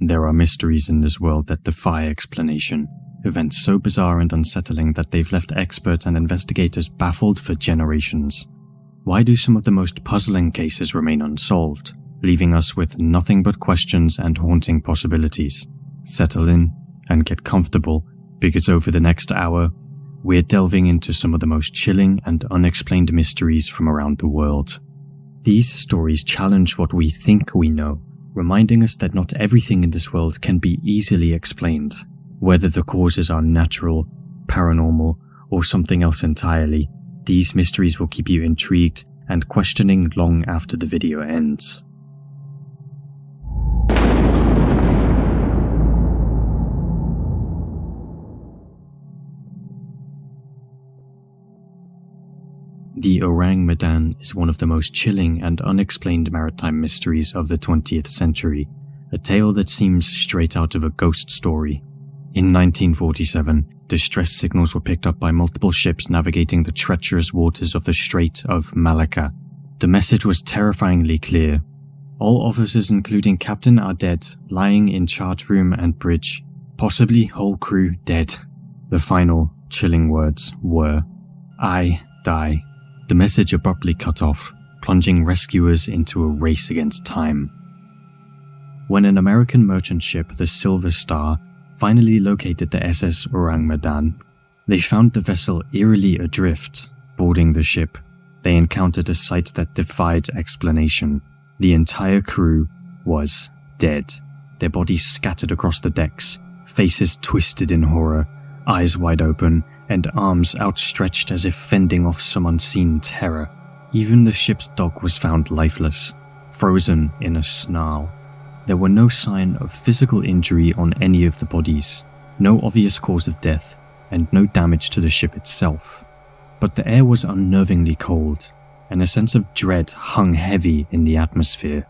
There are mysteries in this world that defy explanation, events so bizarre and unsettling that they've left experts and investigators baffled for generations. Why do some of the most puzzling cases remain unsolved, leaving us with nothing but questions and haunting possibilities? Settle in and get comfortable, because over the next hour, we're delving into some of the most chilling and unexplained mysteries from around the world. These stories challenge what we think we know, reminding us that not everything in this world can be easily explained, whether the causes are natural, paranormal, or something else entirely. These mysteries will keep you intrigued and questioning long after the video ends. The Orang Madan is one of the most chilling and unexplained maritime mysteries of the 20th century, a tale that seems straight out of a ghost story. In 1947, distress signals were picked up by multiple ships navigating the treacherous waters of the Strait of Malacca. The message was terrifyingly clear. All officers, including captain, are dead, lying in chart room and bridge, possibly whole crew dead. The final, chilling words were, "I die." The message abruptly cut off, plunging rescuers into a race against time. When an American merchant ship, the Silver Star, finally located the SS Orang Madan, they found the vessel eerily adrift. Boarding the ship, they encountered a sight that defied explanation. The entire crew was dead, their bodies scattered across the decks, faces twisted in horror, eyes wide open, and arms outstretched as if fending off some unseen terror. Even the ship's dog was found lifeless, frozen in a snarl. There were no sign of physical injury on any of the bodies, no obvious cause of death, and no damage to the ship itself. But the air was unnervingly cold, and a sense of dread hung heavy in the atmosphere.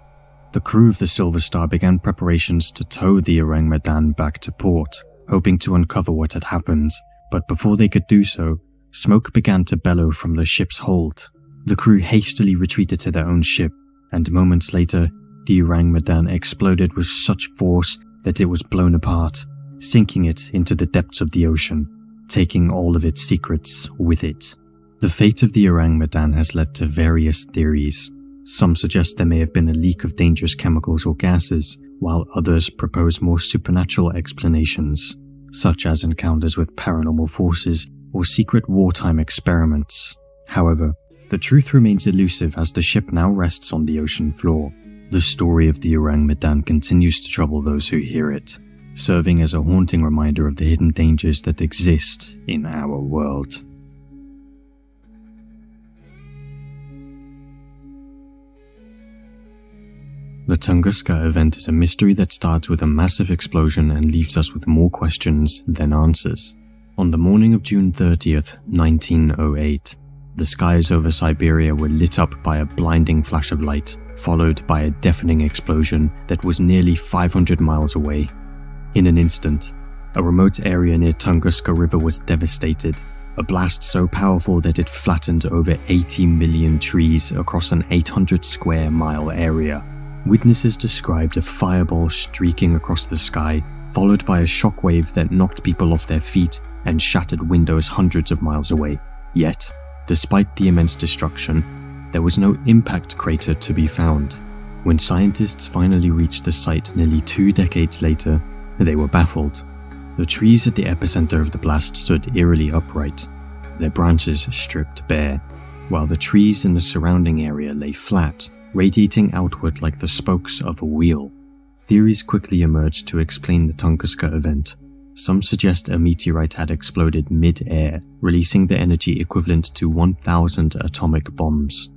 The crew of the Silver Star began preparations to tow the Orang Madan back to port, hoping to uncover what had happened. But before they could do so, smoke began to bellow from the ship's hold. The crew hastily retreated to their own ship, and moments later, the Orang Madan exploded with such force that it was blown apart, sinking it into the depths of the ocean, taking all of its secrets with it. The fate of the Orang Madan has led to various theories. Some suggest there may have been a leak of dangerous chemicals or gases, while others propose more supernatural explanations, such as encounters with paranormal forces or secret wartime experiments. However, the truth remains elusive as the ship now rests on the ocean floor. The story of the Orang Madan continues to trouble those who hear it, serving as a haunting reminder of the hidden dangers that exist in our world. The Tunguska Event is a mystery that starts with a massive explosion and leaves us with more questions than answers. On the morning of June 30th, 1908, the skies over Siberia were lit up by a blinding flash of light, followed by a deafening explosion that was nearly 500 miles away. In an instant, a remote area near Tunguska River was devastated, a blast so powerful that it flattened over 80 million trees across an 800 square mile area. Witnesses described a fireball streaking across the sky, followed by a shockwave that knocked people off their feet and shattered windows hundreds of miles away. Yet, despite the immense destruction, there was no impact crater to be found. When scientists finally reached the site nearly 2 decades later, they were baffled. The trees at the epicenter of the blast stood eerily upright, their branches stripped bare, while the trees in the surrounding area lay flat, radiating outward like the spokes of a wheel. Theories quickly emerged to explain the Tunguska Event. Some suggest a meteorite had exploded mid-air, releasing the energy equivalent to 1,000 atomic bombs.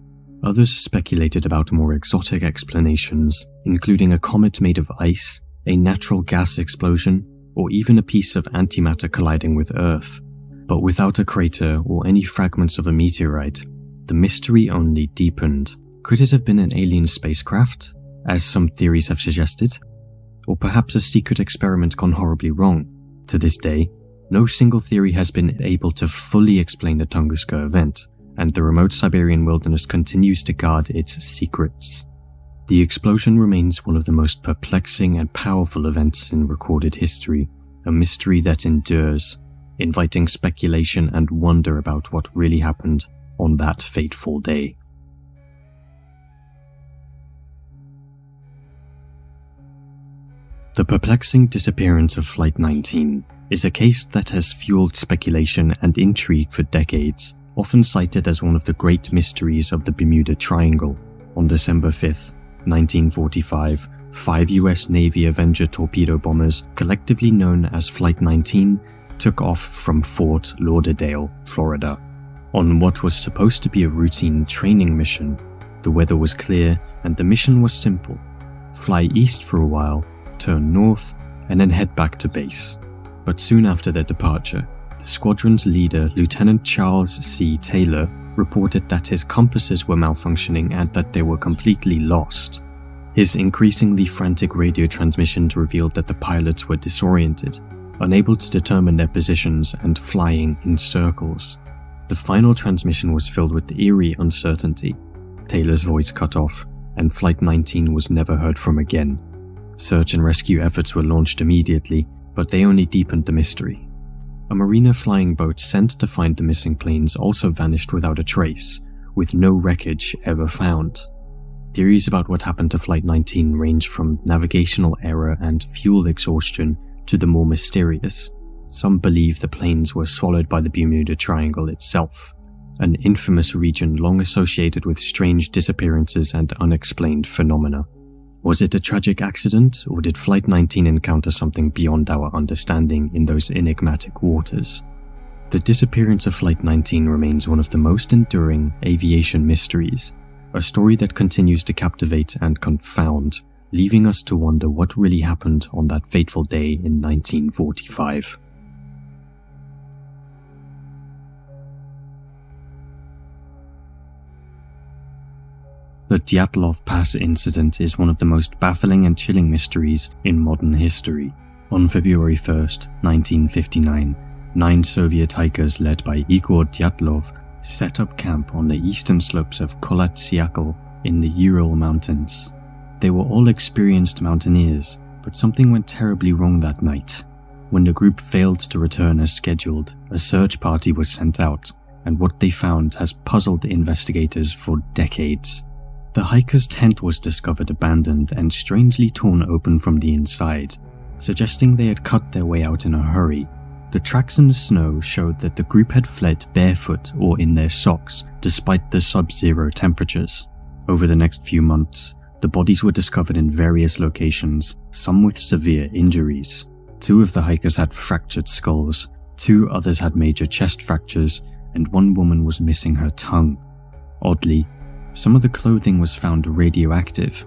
Others speculated about more exotic explanations, including a comet made of ice, a natural gas explosion, or even a piece of antimatter colliding with Earth. But without a crater or any fragments of a meteorite, the mystery only deepened. Could it have been an alien spacecraft, as some theories have suggested? Or perhaps a secret experiment gone horribly wrong? To this day, no single theory has been able to fully explain the Tunguska Event, and the remote Siberian wilderness continues to guard its secrets. The explosion remains one of the most perplexing and powerful events in recorded history, a mystery that endures, inviting speculation and wonder about what really happened on that fateful day. The perplexing disappearance of Flight 19 is a case that has fueled speculation and intrigue for decades, often cited as one of the great mysteries of the Bermuda Triangle. On December 5th, 1945, 5 US Navy Avenger torpedo bombers, collectively known as Flight 19, took off from Fort Lauderdale, Florida. On what was supposed to be a routine training mission, the weather was clear and the mission was simple: fly east for a while, turn north, and then head back to base. But soon after their departure, the squadron's leader, Lieutenant Charles C. Taylor, reported that his compasses were malfunctioning and that they were completely lost. His increasingly frantic radio transmissions revealed that the pilots were disoriented, unable to determine their positions and flying in circles. The final transmission was filled with eerie uncertainty. Taylor's voice cut off, and Flight 19 was never heard from again. Search and rescue efforts were launched immediately, but they only deepened the mystery. A marina flying boat sent to find the missing planes also vanished without a trace, with no wreckage ever found. Theories about what happened to Flight 19 range from navigational error and fuel exhaustion to the more mysterious. Some believe the planes were swallowed by the Bermuda Triangle itself, an infamous region long associated with strange disappearances and unexplained phenomena. Was it a tragic accident, or did Flight 19 encounter something beyond our understanding in those enigmatic waters? The disappearance of Flight 19 remains one of the most enduring aviation mysteries, a story that continues to captivate and confound, leaving us to wonder what really happened on that fateful day in 1945. The Diatlov Pass incident is one of the most baffling and chilling mysteries in modern history. On February 1st, 1959, 9 Soviet hikers led by Igor Diatlov set up camp on the eastern slopes of Kholat-Syakhl in the Ural Mountains. They were all experienced mountaineers, but something went terribly wrong that night. When the group failed to return as scheduled, a search party was sent out, and what they found has puzzled investigators for decades. The hikers' tent was discovered abandoned and strangely torn open from the inside, suggesting they had cut their way out in a hurry. The tracks in the snow showed that the group had fled barefoot or in their socks, despite the sub-zero temperatures. Over the next few months, the bodies were discovered in various locations, some with severe injuries. 2 of the hikers had fractured skulls, 2 others had major chest fractures, and 1 woman was missing her tongue. Oddly, some of the clothing was found radioactive.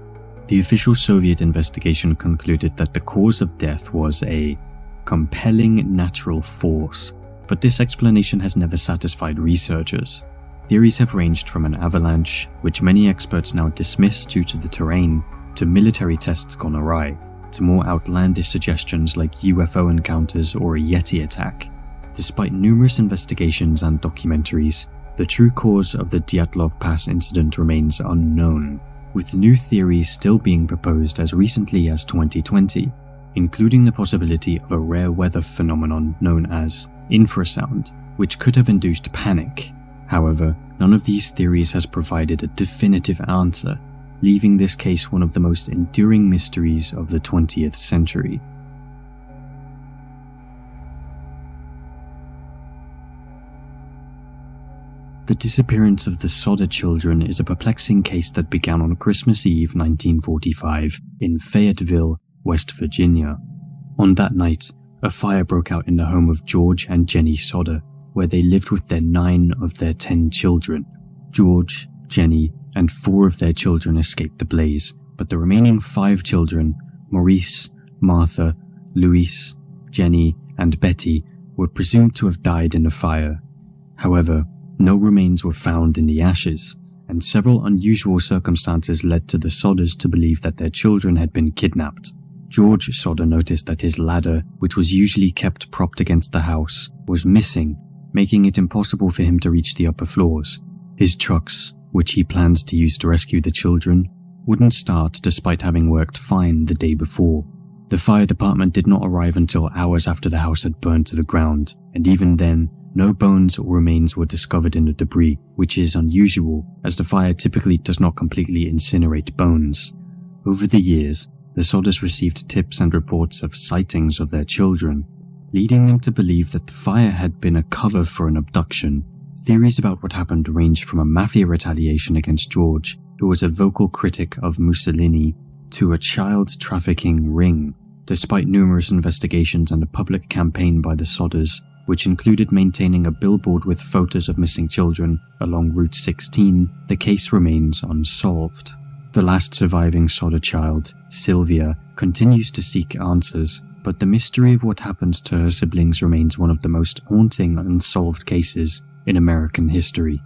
The official Soviet investigation concluded that the cause of death was a compelling natural force, but this explanation has never satisfied researchers. Theories have ranged from an avalanche, which many experts now dismiss due to the terrain, to military tests gone awry, to more outlandish suggestions like UFO encounters or a Yeti attack. Despite numerous investigations and documentaries, the true cause of the Diatlov Pass incident remains unknown, with new theories still being proposed as recently as 2020, including the possibility of a rare weather phenomenon known as infrasound, which could have induced panic. However, none of these theories has provided a definitive answer, leaving this case one of the most enduring mysteries of the 20th century. The disappearance of the Sodder children is a perplexing case that began on Christmas Eve 1945 in Fayetteville, West Virginia. On that night, a fire broke out in the home of George and Jenny Sodder, where they lived with their 9 of their 10 children. George, Jenny, and 4 of their children escaped the blaze, but the remaining 5 children, Maurice, Martha, Louise, Jenny, and Betty, were presumed to have died in the fire. However, no remains were found in the ashes, and several unusual circumstances led to the Sodders to believe that their children had been kidnapped. George Sodder noticed that his ladder, which was usually kept propped against the house, was missing, making it impossible for him to reach the upper floors. His trucks, which he planned to use to rescue the children, wouldn't start despite having worked fine the day before. The fire department did not arrive until hours after the house had burned to the ground, and even then, no bones or remains were discovered in the debris, which is unusual as the fire typically does not completely incinerate bones. Over the years, the Sodders received tips and reports of sightings of their children, leading them to believe that the fire had been a cover for an abduction. Theories about what happened ranged from a mafia retaliation against George, who was a vocal critic of Mussolini, to a child trafficking ring. Despite numerous investigations and a public campaign by the Sodders, which included maintaining a billboard with photos of missing children along Route 16, the case remains unsolved. The last surviving Sodder child, Sylvia, continues to seek answers, but the mystery of what happened to her siblings remains one of the most haunting unsolved cases in American history.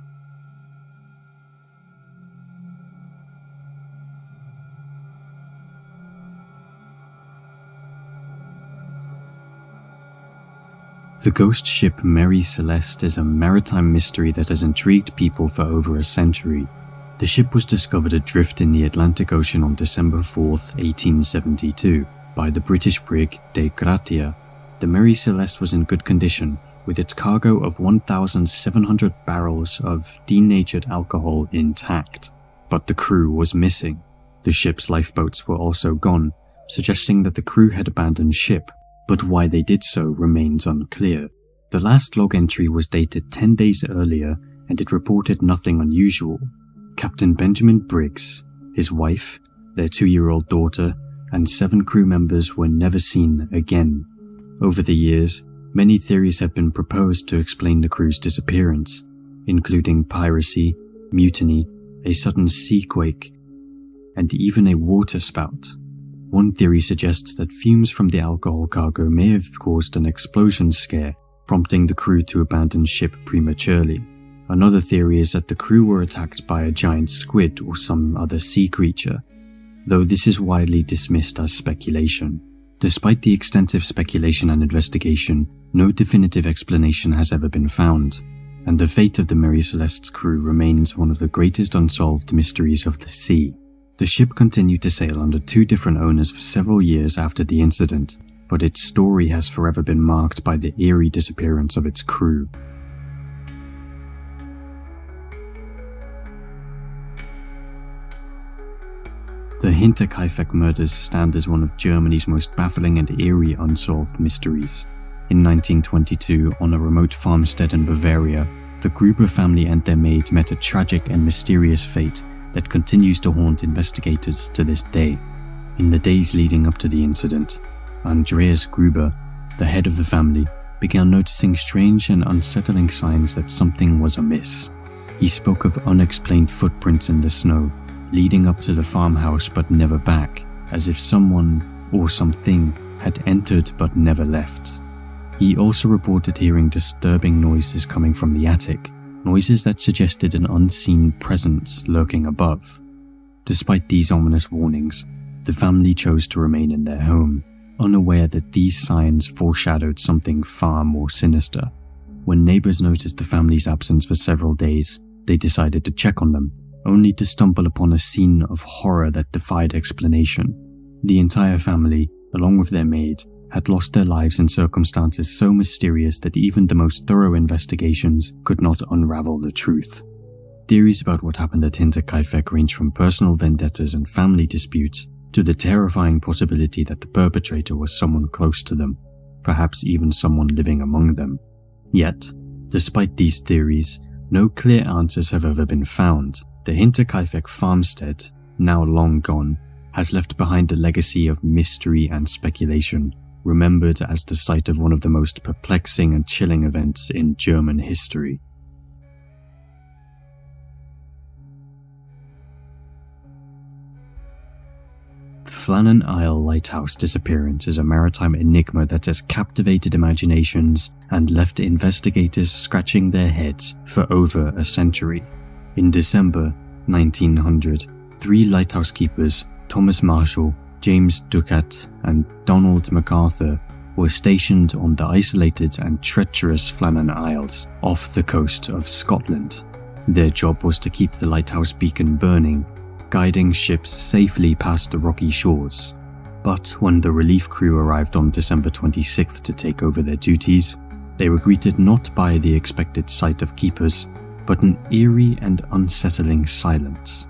The ghost ship Mary Celeste is a maritime mystery that has intrigued people for over a century. The ship was discovered adrift in the Atlantic Ocean on December 4, 1872, by the British brig De Gratia. The Mary Celeste was in good condition, with its cargo of 1,700 barrels of denatured alcohol intact, but the crew was missing. The ship's lifeboats were also gone, suggesting that the crew had abandoned ship, but why they did so remains unclear. The last log entry was dated 10 days earlier, and it reported nothing unusual. Captain Benjamin Briggs, his wife, their 2-year-old daughter, and 7 crew members were never seen again. Over the years, many theories have been proposed to explain the crew's disappearance, including piracy, mutiny, a sudden seaquake, and even a water spout. One theory suggests that fumes from the alcohol cargo may have caused an explosion scare, prompting the crew to abandon ship prematurely. Another theory is that the crew were attacked by a giant squid or some other sea creature, though this is widely dismissed as speculation. Despite the extensive speculation and investigation, no definitive explanation has ever been found, and the fate of the Mary Celeste's crew remains one of the greatest unsolved mysteries of the sea. The ship continued to sail under 2 different owners for several years after the incident, but its story has forever been marked by the eerie disappearance of its crew. The Hintk Murders stand as one of Germany's most baffling and eerie unsolved mysteries. In 1922, on a remote farmstead in Bavaria, the Gruber family and their maid met a tragic and mysterious fate that continues to haunt investigators to this day. In the days leading up to the incident, Andreas Gruber, the head of the family, began noticing strange and unsettling signs that something was amiss. He spoke of unexplained footprints in the snow, leading up to the farmhouse but never back, as if someone or something had entered but never left. He also reported hearing disturbing noises coming from the attic, noises that suggested an unseen presence lurking above. Despite these ominous warnings, the family chose to remain in their home, unaware that these signs foreshadowed something far more sinister. When neighbors noticed the family's absence for several days, they decided to check on them, only to stumble upon a scene of horror that defied explanation. The entire family, along with their maid, had lost their lives in circumstances so mysterious that even the most thorough investigations could not unravel the truth. Theories about what happened at Hintk range from personal vendettas and family disputes to the terrifying possibility that the perpetrator was someone close to them, perhaps even someone living among them. Yet, despite these theories, no clear answers have ever been found. The Hintk farmstead, now long gone, has left behind a legacy of mystery and speculation, remembered as the site of one of the most perplexing and chilling events in German history. The Flannan Isle Lighthouse disappearance is a maritime enigma that has captivated imaginations and left investigators scratching their heads for over a century. In December 1900, 3 lighthouse keepers, Thomas Marshall, James Ducat, and Donald MacArthur, were stationed on the isolated and treacherous Flannan Isles off the coast of Scotland. Their job was to keep the lighthouse beacon burning, guiding ships safely past the rocky shores. But when the relief crew arrived on December 26th to take over their duties, they were greeted not by the expected sight of keepers, but an eerie and unsettling silence.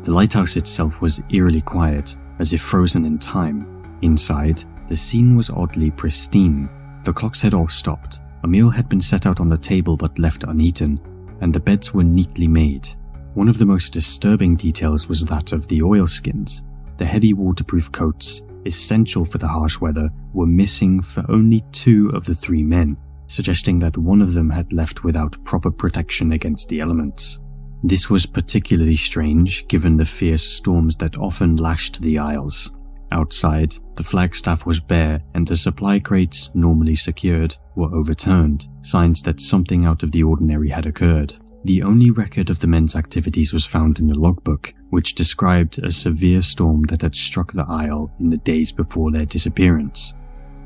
The lighthouse itself was eerily quiet, as if frozen in time. Inside, the scene was oddly pristine. The clocks had all stopped, a meal had been set out on the table but left uneaten, and the beds were neatly made. One of the most disturbing details was that of the oilskins. The heavy waterproof coats, essential for the harsh weather, were missing for only 2 of the 3 men, suggesting that one of them had left without proper protection against the elements. This was particularly strange given the fierce storms that often lashed the Isles. Outside, the flagstaff was bare and the supply crates, normally secured, were overturned, signs that something out of the ordinary had occurred. The only record of the men's activities was found in a logbook, which described a severe storm that had struck the Isle in the days before their disappearance.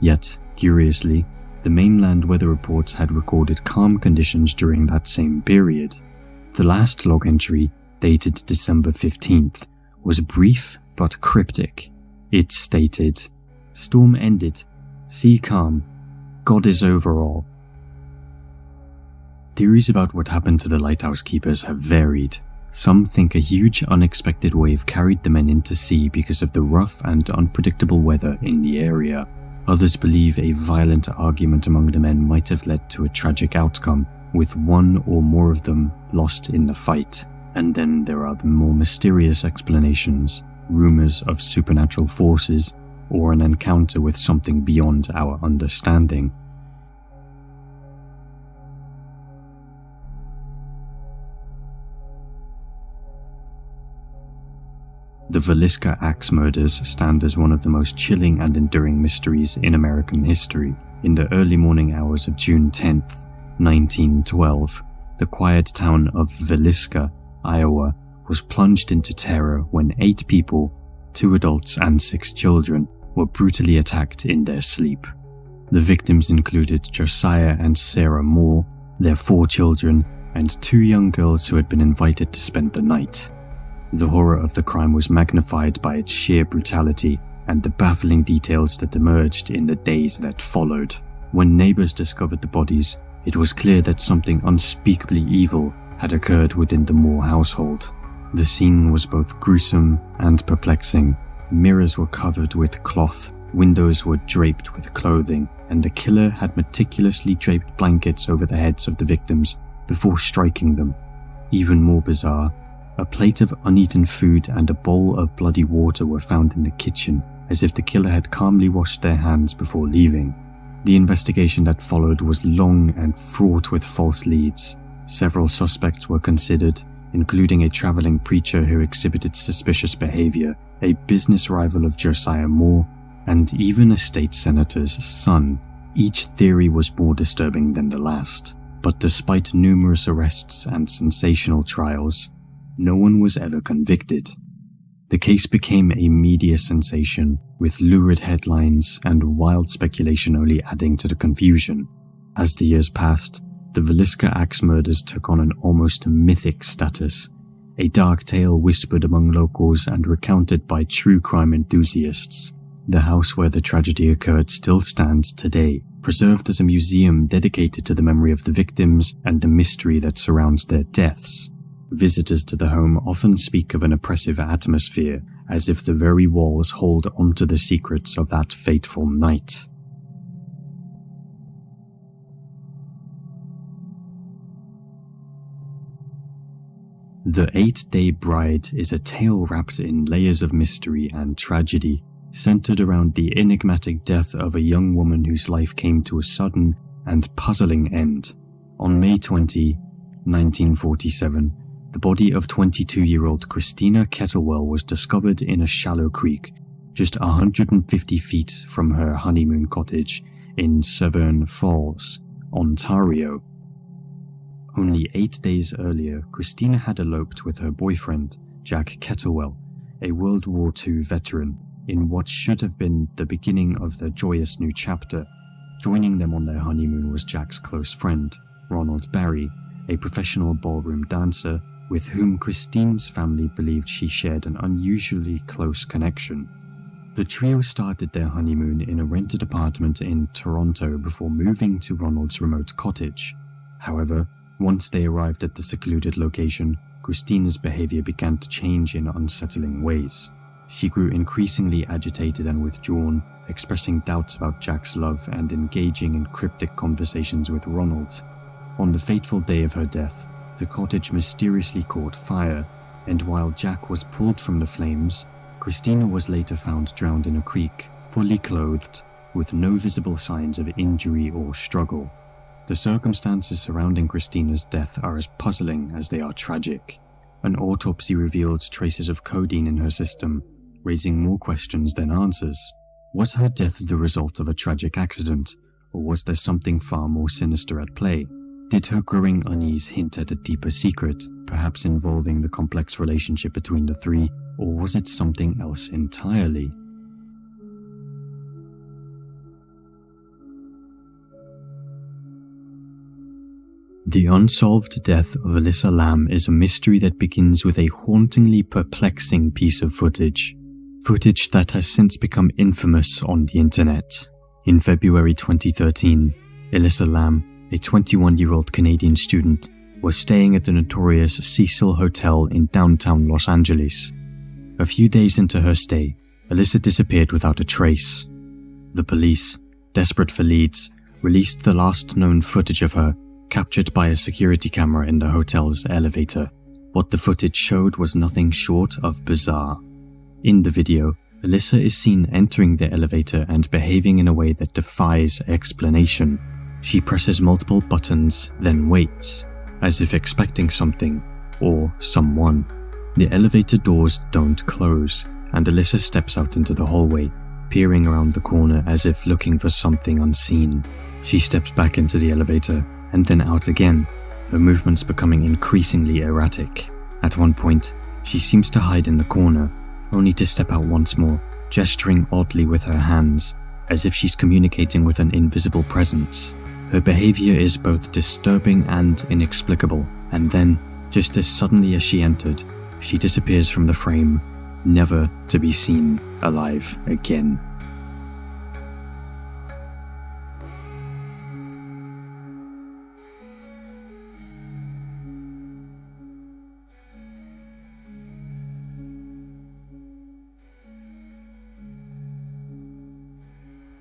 Yet, curiously, the mainland weather reports had recorded calm conditions during that same period. The last log entry, dated December 15th, was brief but cryptic. It stated, "Storm ended. Sea calm. God is over all." Theories about what happened to the lighthouse keepers have varied. Some think a huge unexpected wave carried the men into sea because of the rough and unpredictable weather in the area. Others believe a violent argument among the men might have led to a tragic outcome, with one or more of them lost in the fight. And then there are the more mysterious explanations, rumors of supernatural forces, or an encounter with something beyond our understanding. The Valerie Axe Murders stand as one of the most chilling and enduring mysteries in American history. In the early morning hours of June 10th, 1912, the quiet town of Valeska, Iowa, was plunged into terror when 8 people, 2 adults and 6 children, were brutally attacked in their sleep. The victims included Josiah and Sarah Moore, their 4 children, and 2 young girls who had been invited to spend the night. The horror of the crime was magnified by its sheer brutality and the baffling details that emerged in the days that followed. When neighbors discovered the bodies, it was clear that something unspeakably evil had occurred within the Moore household. The scene was both gruesome and perplexing. Mirrors were covered with cloth, windows were draped with clothing, and the killer had meticulously draped blankets over the heads of the victims before striking them. Even more bizarre, a plate of uneaten food and a bowl of bloody water were found in the kitchen, as if the killer had calmly washed their hands before leaving. The investigation that followed was long and fraught with false leads. Several suspects were considered, including a traveling preacher who exhibited suspicious behavior, a business rival of Josiah Moore, and even a state senator's son. Each theory was more disturbing than the last, but despite numerous arrests and sensational trials, no one was ever convicted. The case became a media sensation, with lurid headlines and wild speculation only adding to the confusion. As the years passed, the Valerie Axe Murders took on an almost mythic status, a dark tale whispered among locals and recounted by true crime enthusiasts. The house where the tragedy occurred still stands today, preserved as a museum dedicated to the memory of the victims and the mystery that surrounds their deaths. Visitors to the home often speak of an oppressive atmosphere, as if the very walls hold onto the secrets of that fateful night. The 8-Day Bride is a tale wrapped in layers of mystery and tragedy, centered around the enigmatic death of a young woman whose life came to a sudden and puzzling end. On May 20, 1947, the body of 22-year-old Christina Kettlewell was discovered in a shallow creek, just 150 feet from her honeymoon cottage in Severn Falls, Ontario. Only 8 days earlier, Christina had eloped with her boyfriend, Jack Kettlewell, a World War II veteran, in what should have been the beginning of their joyous new chapter. Joining them on their honeymoon was Jack's close friend, Ronald Barry, a professional ballroom dancer with whom Christine's family believed she shared an unusually close connection. The trio started their honeymoon in a rented apartment in Toronto before moving to Ronald's remote cottage. However, once they arrived at the secluded location, Christina's behavior began to change in unsettling ways. She grew increasingly agitated and withdrawn, expressing doubts about Jack's love and engaging in cryptic conversations with Ronald. On the fateful day of her death, the cottage mysteriously caught fire, and while Jack was pulled from the flames, Christina was later found drowned in a creek, fully clothed, with no visible signs of injury or struggle. The circumstances surrounding Christina's death are as puzzling as they are tragic. An autopsy revealed traces of codeine in her system, raising more questions than answers. Was her death the result of a tragic accident, or was there something far more sinister at play? Did her growing unease hint at a deeper secret, perhaps involving the complex relationship between the three, or was it something else entirely? The unsolved death of Alyssa Lam is a mystery that begins with a hauntingly perplexing piece of footage that has since become infamous on the internet. In February 2013, Alyssa Lam, a 21-year-old Canadian student, was staying at the notorious Cecil Hotel in downtown Los Angeles. A few days into her stay, Alyssa disappeared without a trace. The police, desperate for leads, released the last known footage of her, captured by a security camera in the hotel's elevator. What the footage showed was nothing short of bizarre. In the video, Alyssa is seen entering the elevator and behaving in a way that defies explanation. She presses multiple buttons, then waits, as if expecting something, or someone. The elevator doors don't close, and Alyssa steps out into the hallway, peering around the corner as if looking for something unseen. She steps back into the elevator, and then out again, her movements becoming increasingly erratic. At one point, she seems to hide in the corner, only to step out once more, gesturing oddly with her hands, as if she's communicating with an invisible presence. Her behavior is both disturbing and inexplicable, and then, just as suddenly as she entered, she disappears from the frame, never to be seen alive again.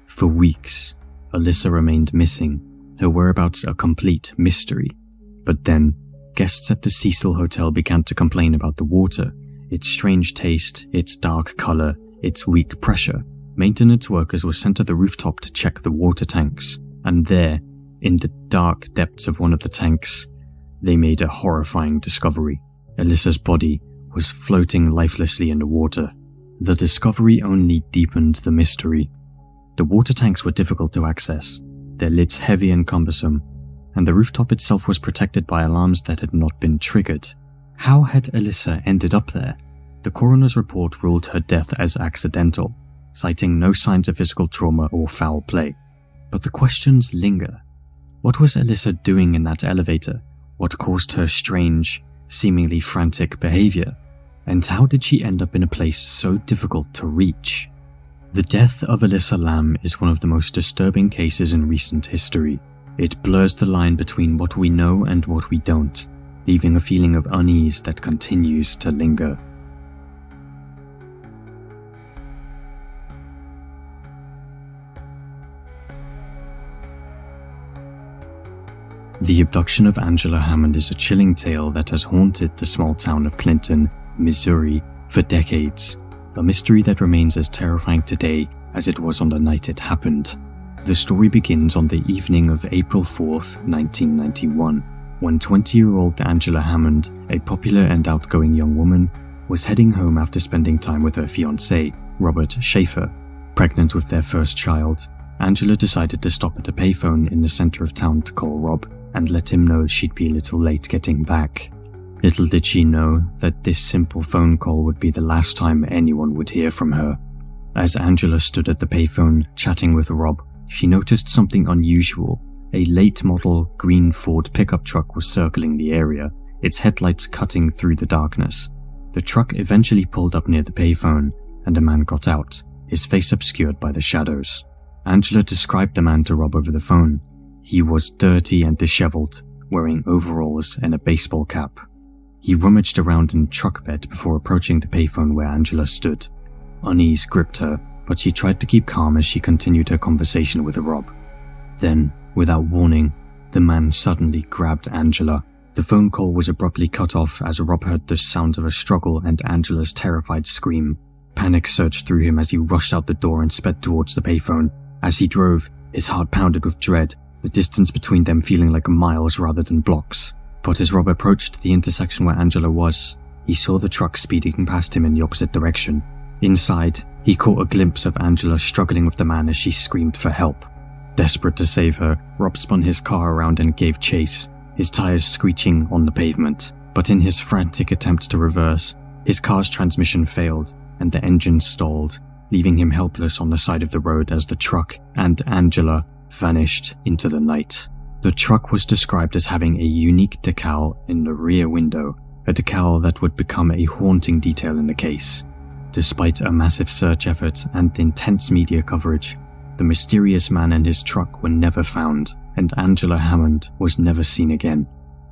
For weeks, Alyssa remained missing, her whereabouts a complete mystery. But then, guests at the Cecil Hotel began to complain about the water, its strange taste, its dark color, its weak pressure. Maintenance workers were sent to the rooftop to check the water tanks, and there, in the dark depths of one of the tanks, they made a horrifying discovery. Alyssa's body was floating lifelessly in the water. The discovery only deepened the mystery. The water tanks were difficult to access, their lids heavy and cumbersome, and the rooftop itself was protected by alarms that had not been triggered. How had Alyssa ended up there? The coroner's report ruled her death as accidental, citing no signs of physical trauma or foul play. But the questions linger. What was Alyssa doing in that elevator? What caused her strange, seemingly frantic behavior? And how did she end up in a place so difficult to reach? The death of Alyssa Lam is one of the most disturbing cases in recent history. It blurs the line between what we know and what we don't, leaving a feeling of unease that continues to linger. The abduction of Angela Hammond is a chilling tale that has haunted the small town of Clinton, Missouri, for decades. A mystery that remains as terrifying today as it was on the night it happened. The story begins on the evening of April 4th, 1991, when 20-year-old Angela Hammond, a popular and outgoing young woman, was heading home after spending time with her fiancé, Robert Schaefer. Pregnant with their first child, Angela decided to stop at a payphone in the center of town to call Rob and let him know she'd be a little late getting back. Little did she know that this simple phone call would be the last time anyone would hear from her. As Angela stood at the payphone chatting with Rob, she noticed something unusual. A late-model green Ford pickup truck was circling the area, its headlights cutting through the darkness. The truck eventually pulled up near the payphone, and a man got out, his face obscured by the shadows. Angela described the man to Rob over the phone. He was dirty and disheveled, wearing overalls and a baseball cap. He rummaged around in the truck bed before approaching the payphone where Angela stood. Unease gripped her, but she tried to keep calm as she continued her conversation with Rob. Then, without warning, the man suddenly grabbed Angela. The phone call was abruptly cut off as Rob heard the sounds of a struggle and Angela's terrified scream. Panic surged through him as he rushed out the door and sped towards the payphone. As he drove, his heart pounded with dread, the distance between them feeling like miles rather than blocks. But as Rob approached the intersection where Angela was, he saw the truck speeding past him in the opposite direction. Inside, he caught a glimpse of Angela struggling with the man as she screamed for help. Desperate to save her, Rob spun his car around and gave chase, his tires screeching on the pavement. But in his frantic attempt to reverse, his car's transmission failed and the engine stalled, leaving him helpless on the side of the road as the truck and Angela vanished into the night. The truck was described as having a unique decal in the rear window, a decal that would become a haunting detail in the case. Despite a massive search effort and intense media coverage, the mysterious man and his truck were never found, and Angela Hammond was never seen again.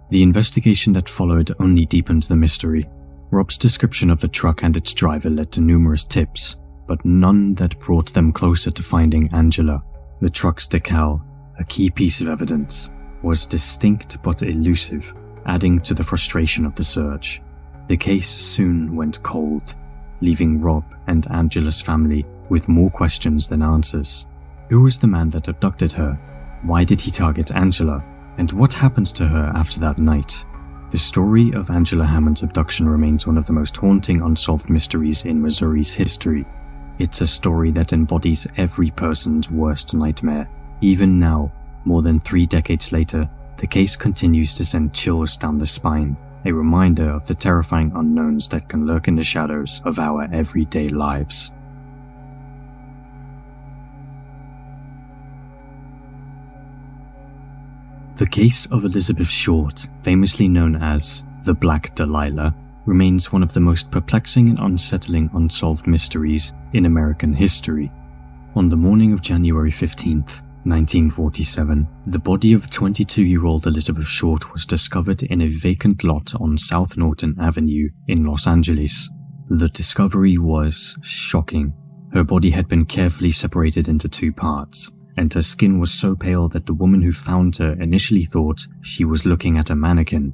The investigation that followed only deepened the mystery. Rob's description of the truck and its driver led to numerous tips, but none that brought them closer to finding Angela. The truck's decal, a key piece of evidence, was distinct but elusive, adding to the frustration of the search. The case soon went cold, leaving Rob and Angela's family with more questions than answers. Who was the man that abducted her? Why did he target Angela? And what happened to her after that night? The story of Angela Hammond's abduction remains one of the most haunting unsolved mysteries in Missouri's history. It's a story that embodies every person's worst nightmare. Even now, more than 3 decades later, the case continues to send chills down the spine, a reminder of the terrifying unknowns that can lurk in the shadows of our everyday lives. The case of Elizabeth Short, famously known as the Black Delilah, remains one of the most perplexing and unsettling unsolved mysteries in American history. On the morning of January 15th, 1947, the body of 22-year-old Elizabeth Short was discovered in a vacant lot on South Norton Avenue in Los Angeles. The discovery was shocking. Her body had been carefully separated into 2 parts, and her skin was so pale that the woman who found her initially thought she was looking at a mannequin.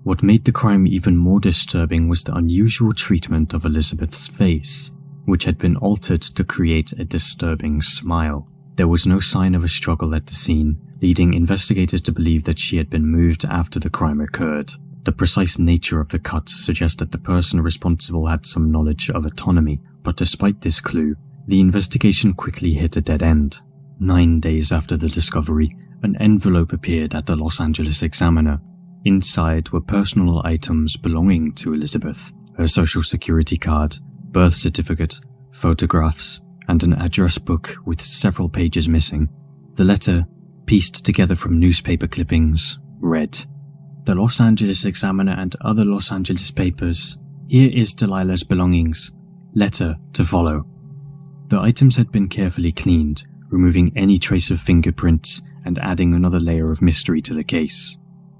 What made the crime even more disturbing was the unusual treatment of Elizabeth's face, which had been altered to create a disturbing smile. There was no sign of a struggle at the scene, leading investigators to believe that she had been moved after the crime occurred. The precise nature of the cuts suggests that the person responsible had some knowledge of autonomy, but despite this clue, the investigation quickly hit a dead end. 9 days after the discovery, an envelope appeared at the Los Angeles Examiner. Inside were personal items belonging to Elizabeth, her social security card, birth certificate, photographs, and an address book with several pages missing. The letter, pieced together from newspaper clippings, read, "The Los Angeles Examiner and other Los Angeles papers. Here is Delilah's belongings. Letter to follow." The items had been carefully cleaned, removing any trace of fingerprints and adding another layer of mystery to the case.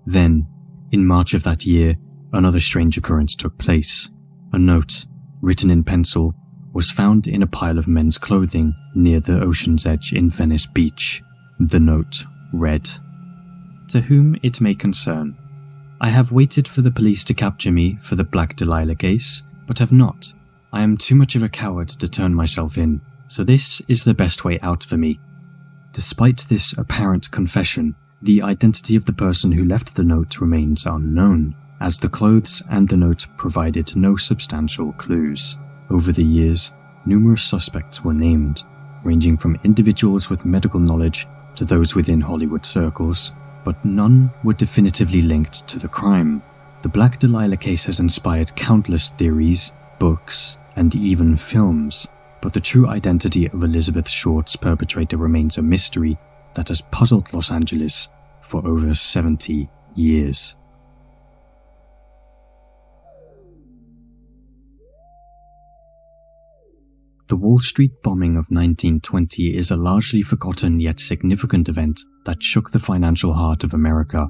Then, in March of that year, another strange occurrence took place. A note, written in pencil, was found in a pile of men's clothing near the ocean's edge in Venice Beach. The note read, "To whom it may concern, I have waited for the police to capture me for the Black Delilah case, but have not. I am too much of a coward to turn myself in, so this is the best way out for me." Despite this apparent confession, the identity of the person who left the note remains unknown, as the clothes and the note provided no substantial clues. Over the years, numerous suspects were named, ranging from individuals with medical knowledge to those within Hollywood circles, but none were definitively linked to the crime. The Black Delilah case has inspired countless theories, books, and even films, but the true identity of Elizabeth Short's perpetrator remains a mystery that has puzzled Los Angeles for over 70 years. The Wall Street bombing of 1920 is a largely forgotten yet significant event that shook the financial heart of America.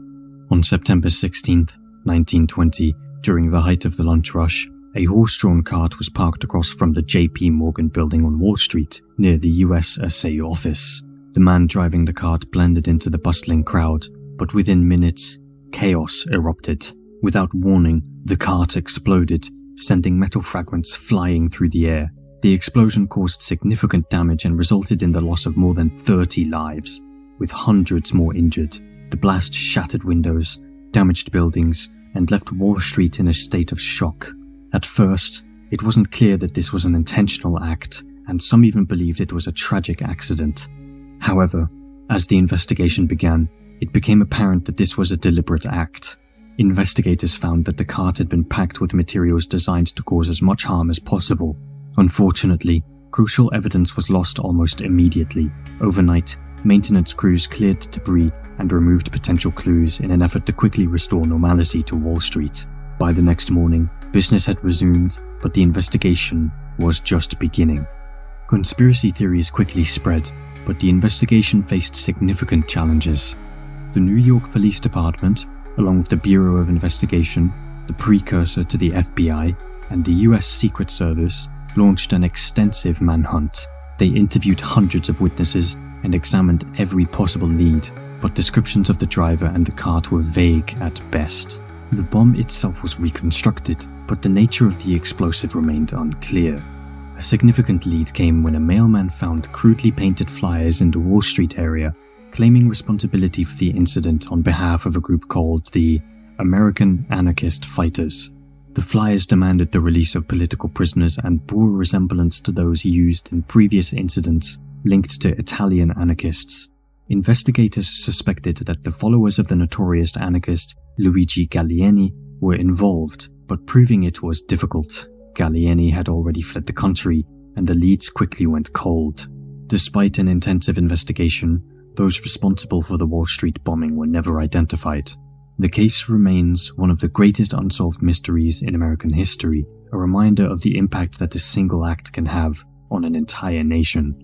On September 16, 1920, during the height of the lunch rush, a horse-drawn cart was parked across from the J.P. Morgan building on Wall Street, near the USA office. The man driving the cart blended into the bustling crowd, but within minutes, chaos erupted. Without warning, the cart exploded, sending metal fragments flying through the air. The explosion caused significant damage and resulted in the loss of more than 30 lives, with hundreds more injured. The blast shattered windows, damaged buildings, and left Wall Street in a state of shock. At first, it wasn't clear that this was an intentional act, and some even believed it was a tragic accident. However, as the investigation began, it became apparent that this was a deliberate act. Investigators found that the cart had been packed with materials designed to cause as much harm as possible. Unfortunately, crucial evidence was lost almost immediately. Overnight, maintenance crews cleared the debris and removed potential clues in an effort to quickly restore normalcy to Wall Street. By the next morning, business had resumed, but the investigation was just beginning. Conspiracy theories quickly spread, but the investigation faced significant challenges. The New York Police Department, along with the Bureau of Investigation, the precursor to the FBI, and the US Secret Service, launched an extensive manhunt. They interviewed hundreds of witnesses and examined every possible lead, but descriptions of the driver and the cart were vague at best. The bomb itself was reconstructed, but the nature of the explosive remained unclear. A significant lead came when a mailman found crudely painted flyers in the Wall Street area, claiming responsibility for the incident on behalf of a group called the American Anarchist Fighters. The flyers demanded the release of political prisoners and bore a resemblance to those used in previous incidents linked to Italian anarchists. Investigators suspected that the followers of the notorious anarchist Luigi Gallieni were involved, but proving it was difficult. Gallieni had already fled the country, and the leads quickly went cold. Despite an intensive investigation, those responsible for the Wall Street bombing were never identified. The case remains one of the greatest unsolved mysteries in American history, a reminder of the impact that a single act can have on an entire nation.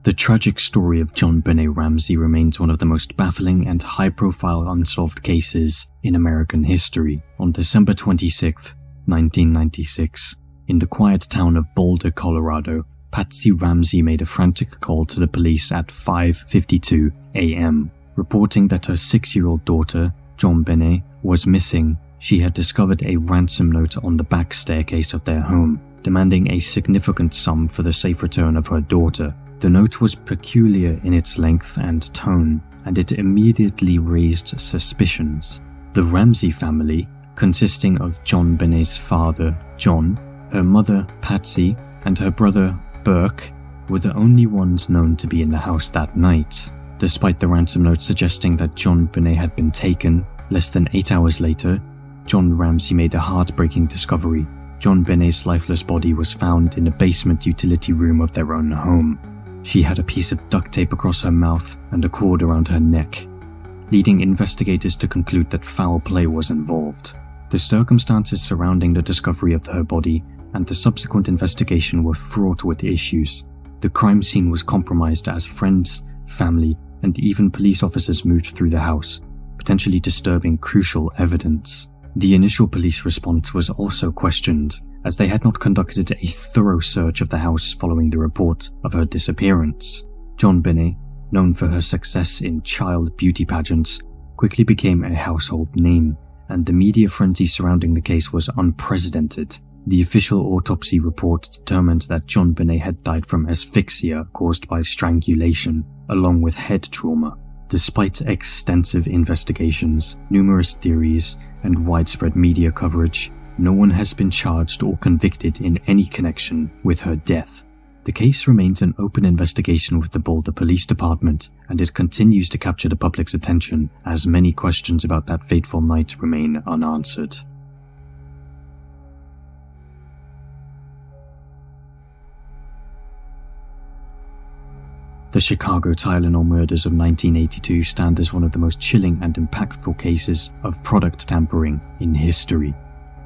The tragic story of John Ben Ramsey remains one of the most baffling and high-profile unsolved cases in American history. On December 26, 1996, in the quiet town of Boulder, Colorado, Patsy Ramsey made a frantic call to the police at 5:52 a.m., reporting that her 6-year-old daughter, JonBenét, was missing. She had discovered a ransom note on the back staircase of their home, demanding a significant sum for the safe return of her daughter. The note was peculiar in its length and tone, and it immediately raised suspicions. The Ramsey family, consisting of JonBenét's father, John, her mother, Patsy, and her brother, Burke, were the only ones known to be in the house that night. Despite the ransom note suggesting that JonBenét had been taken, less than 8 hours later, John Ramsey made a heartbreaking discovery. JonBenét's lifeless body was found in a basement utility room of their own home. She had a piece of duct tape across her mouth and a cord around her neck, leading investigators to conclude that foul play was involved. The circumstances surrounding the discovery of her body and the subsequent investigation were fraught with issues. The crime scene was compromised as friends, family, and even police officers moved through the house, potentially disturbing crucial evidence. The initial police response was also questioned, as they had not conducted a thorough search of the house following the report of her disappearance. JonBenét, known for her success in child beauty pageants, quickly became a household name, and the media frenzy surrounding the case was unprecedented. The official autopsy report determined that JonBenét had died from asphyxia caused by strangulation, along with head trauma. Despite extensive investigations, numerous theories, and widespread media coverage, no one has been charged or convicted in any connection with her death. The case remains an open investigation with the Boulder Police Department, and it continues to capture the public's attention as many questions about that fateful night remain unanswered. The Chicago Tylenol murders of 1982 stand as one of the most chilling and impactful cases of product tampering in history.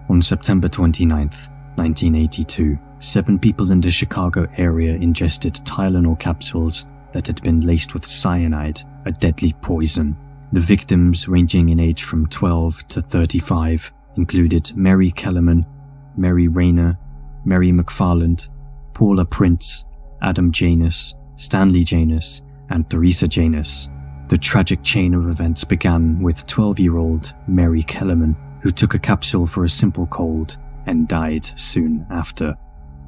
On September 29, 1982, 7 people in the Chicago area ingested Tylenol capsules that had been laced with cyanide, a deadly poison. The victims, ranging in age from 12 to 35, included Mary Kellerman, Mary Rayner, Mary McFarland, Paula Prince, Adam Janus, Stanley Janus, and Theresa Janus. The tragic chain of events began with 12-year-old Mary Kellerman, who took a capsule for a simple cold and died soon after.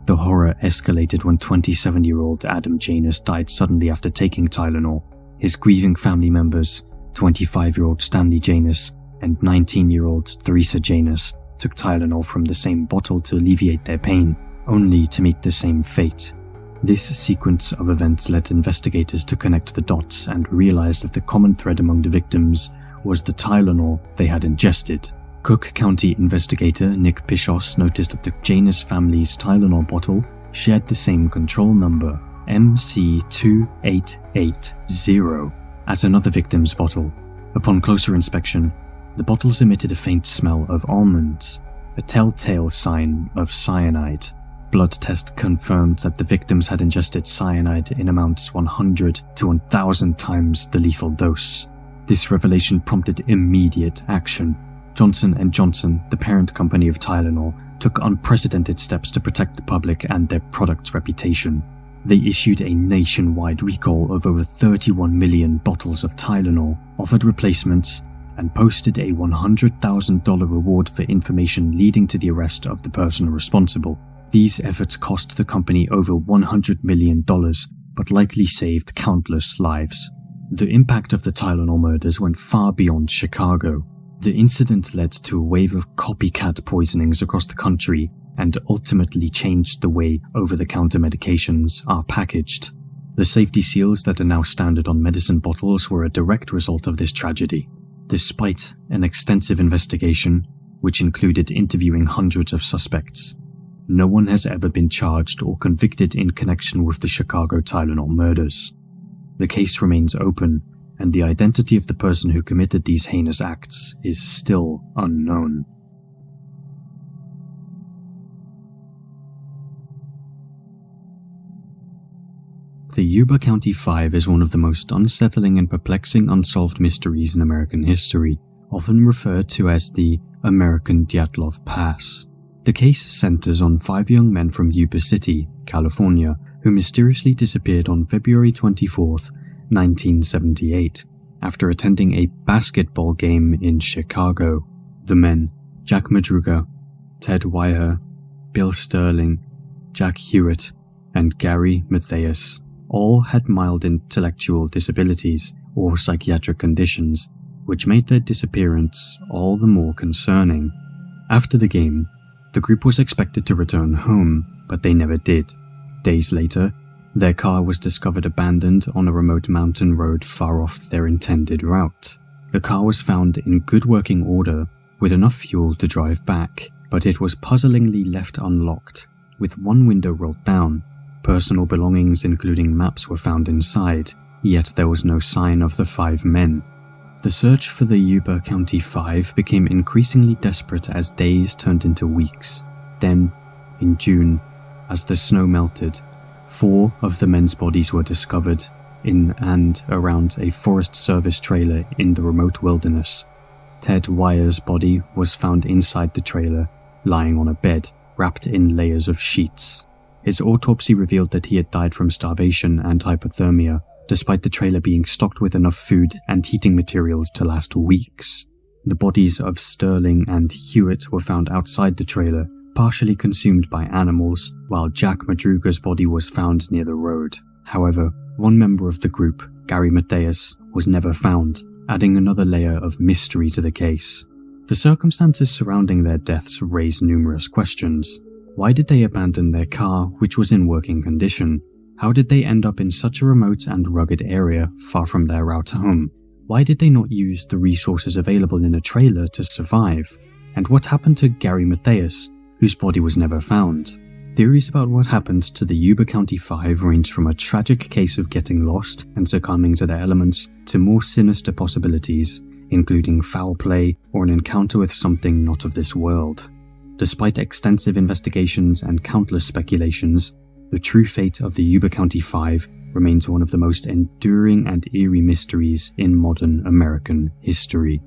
The horror escalated when 27-year-old Adam Janus died suddenly after taking Tylenol. His grieving family members, 25-year-old Stanley Janus and 19-year-old Theresa Janus, took Tylenol from the same bottle to alleviate their pain, only to meet the same fate. This sequence of events led investigators to connect the dots and realize that the common thread among the victims was the Tylenol they had ingested. Cook County investigator Nick Pichos noticed that the Janus family's Tylenol bottle shared the same control number, MC2880, as another victim's bottle. Upon closer inspection, the bottles emitted a faint smell of almonds, a telltale sign of cyanide. Blood test confirmed that the victims had ingested cyanide in amounts 100 to 1,000 times the lethal dose. This revelation prompted immediate action. Johnson & Johnson, the parent company of Tylenol, took unprecedented steps to protect the public and their product's reputation. They issued a nationwide recall of over 31 million bottles of Tylenol, offered replacements, and posted a $100,000 reward for information leading to the arrest of the person responsible. These efforts cost the company over $100 million, but likely saved countless lives. The impact of the Tylenol murders went far beyond Chicago. The incident led to a wave of copycat poisonings across the country and ultimately changed the way over-the-counter medications are packaged. The safety seals that are now standard on medicine bottles were a direct result of this tragedy. Despite an extensive investigation, which included interviewing hundreds of suspects, no one has ever been charged or convicted in connection with the Chicago Tylenol murders. The case remains open, and the identity of the person who committed these heinous acts is still unknown. The Yuber County 5 is one of the most unsettling and perplexing unsolved mysteries in American history, often referred to as the American Diatlov Pass. The case centers on 5 young men from Yuba City, California, who mysteriously disappeared on February 24, 1978, after attending a basketball game in Chicago. The men, Jack Madruga, Ted Wyer, Bill Sterling, Jack Hewitt, and Gary Matthias, all had mild intellectual disabilities or psychiatric conditions, which made their disappearance all the more concerning. After the game, the group was expected to return home, but they never did. Days later, their car was discovered abandoned on a remote mountain road far off their intended route. The car was found in good working order, with enough fuel to drive back, but it was puzzlingly left unlocked, with one window rolled down. Personal belongings including maps were found inside, yet there was no sign of the 5 men. The search for the Yuba County 5 became increasingly desperate as days turned into weeks. Then, in June, as the snow melted, 4 of the men's bodies were discovered in and around a Forest Service trailer in the remote wilderness. Ted Wyer's body was found inside the trailer, lying on a bed, wrapped in layers of sheets. His autopsy revealed that he had died from starvation and hypothermia, despite the trailer being stocked with enough food and heating materials to last weeks. The bodies of Sterling and Hewitt were found outside the trailer, partially consumed by animals, while Jack Madruga's body was found near the road. However, one member of the group, Gary Matthias, was never found, adding another layer of mystery to the case. The circumstances surrounding their deaths raise numerous questions. Why did they abandon their car, which was in working condition? How did they end up in such a remote and rugged area, far from their route home? Why did they not use the resources available in a trailer to survive? And what happened to Gary Matthias, whose body was never found? Theories about what happened to the Yuber County Five range from a tragic case of getting lost and succumbing to their elements to more sinister possibilities, including foul play or an encounter with something not of this world. Despite extensive investigations and countless speculations, the true fate of the Yuber County Five remains one of the most enduring and eerie mysteries in modern American history.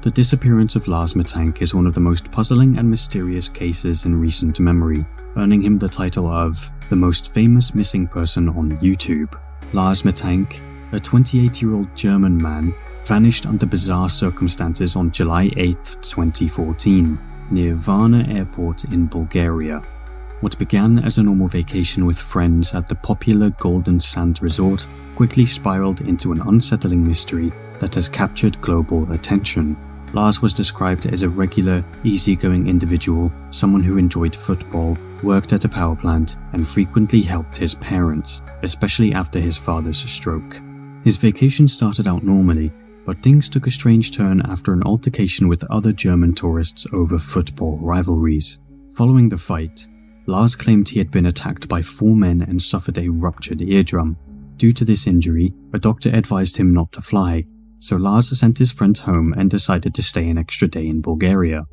The disappearance of Lars Maten is one of the most puzzling and mysterious cases in recent memory, earning him the title of the most famous missing person on YouTube. Lars Maten, a 28-year-old German man, vanished under bizarre circumstances on July 8, 2014, near Varna Airport in Bulgaria. What began as a normal vacation with friends at the popular Golden Sand Resort quickly spiraled into an unsettling mystery that has captured global attention. Lars was described as a regular, easygoing individual, someone who enjoyed football, worked at a power plant, and frequently helped his parents, especially after his father's stroke. His vacation started out normally, but things took a strange turn after an altercation with other German tourists over football rivalries. Following the fight, Lars claimed he had been attacked by 4 men and suffered a ruptured eardrum. Due to this injury, a doctor advised him not to fly, so Lars sent his friends home and decided to stay an extra day in Bulgaria.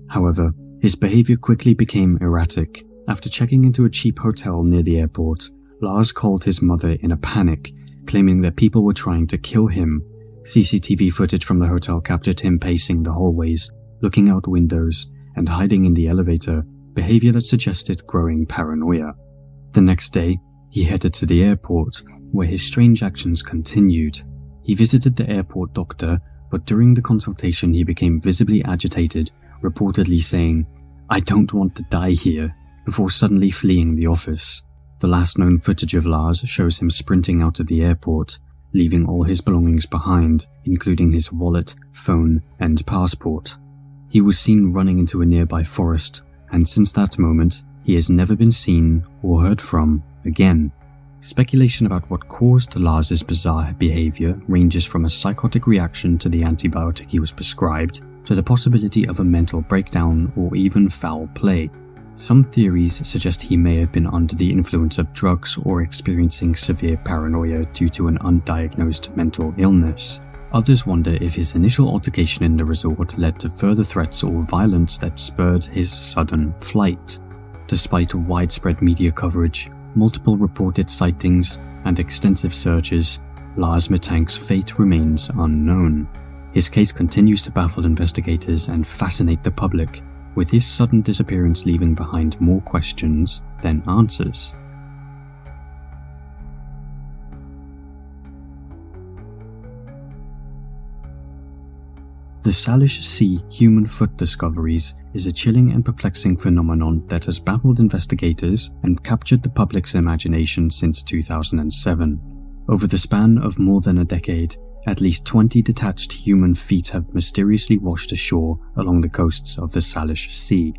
However, his behavior quickly became erratic. After checking into a cheap hotel near the airport, Lars called his mother in a panic, claiming that people were trying to kill him. CCTV footage from the hotel captured him pacing the hallways, looking out windows, and hiding in the elevator, behavior that suggested growing paranoia. The next day, he headed to the airport, where his strange actions continued. He visited the airport doctor, but during the consultation he became visibly agitated, reportedly saying, "I don't want to die here," before suddenly fleeing the office. The last known footage of Lars shows him sprinting out of the airport, leaving all his belongings behind, including his wallet, phone, and passport. He was seen running into a nearby forest, and since that moment, he has never been seen or heard from again. Speculation about what caused Lars's bizarre behavior ranges from a psychotic reaction to the antibiotic he was prescribed to the possibility of a mental breakdown or even foul play. Some theories suggest he may have been under the influence of drugs or experiencing severe paranoia due to an undiagnosed mental illness. Others wonder if his initial altercation in the resort led to further threats or violence that spurred his sudden flight. Despite widespread media coverage, multiple reported sightings, and extensive searches, Lars Maten's fate remains unknown. His case continues to baffle investigators and fascinate the public, with his sudden disappearance leaving behind more questions than answers. The Salish Sea human foot discoveries is a chilling and perplexing phenomenon that has baffled investigators and captured the public's imagination since 2007. Over the span of more than a decade, at least 20 detached human feet have mysteriously washed ashore along the coasts of the Salish Sea,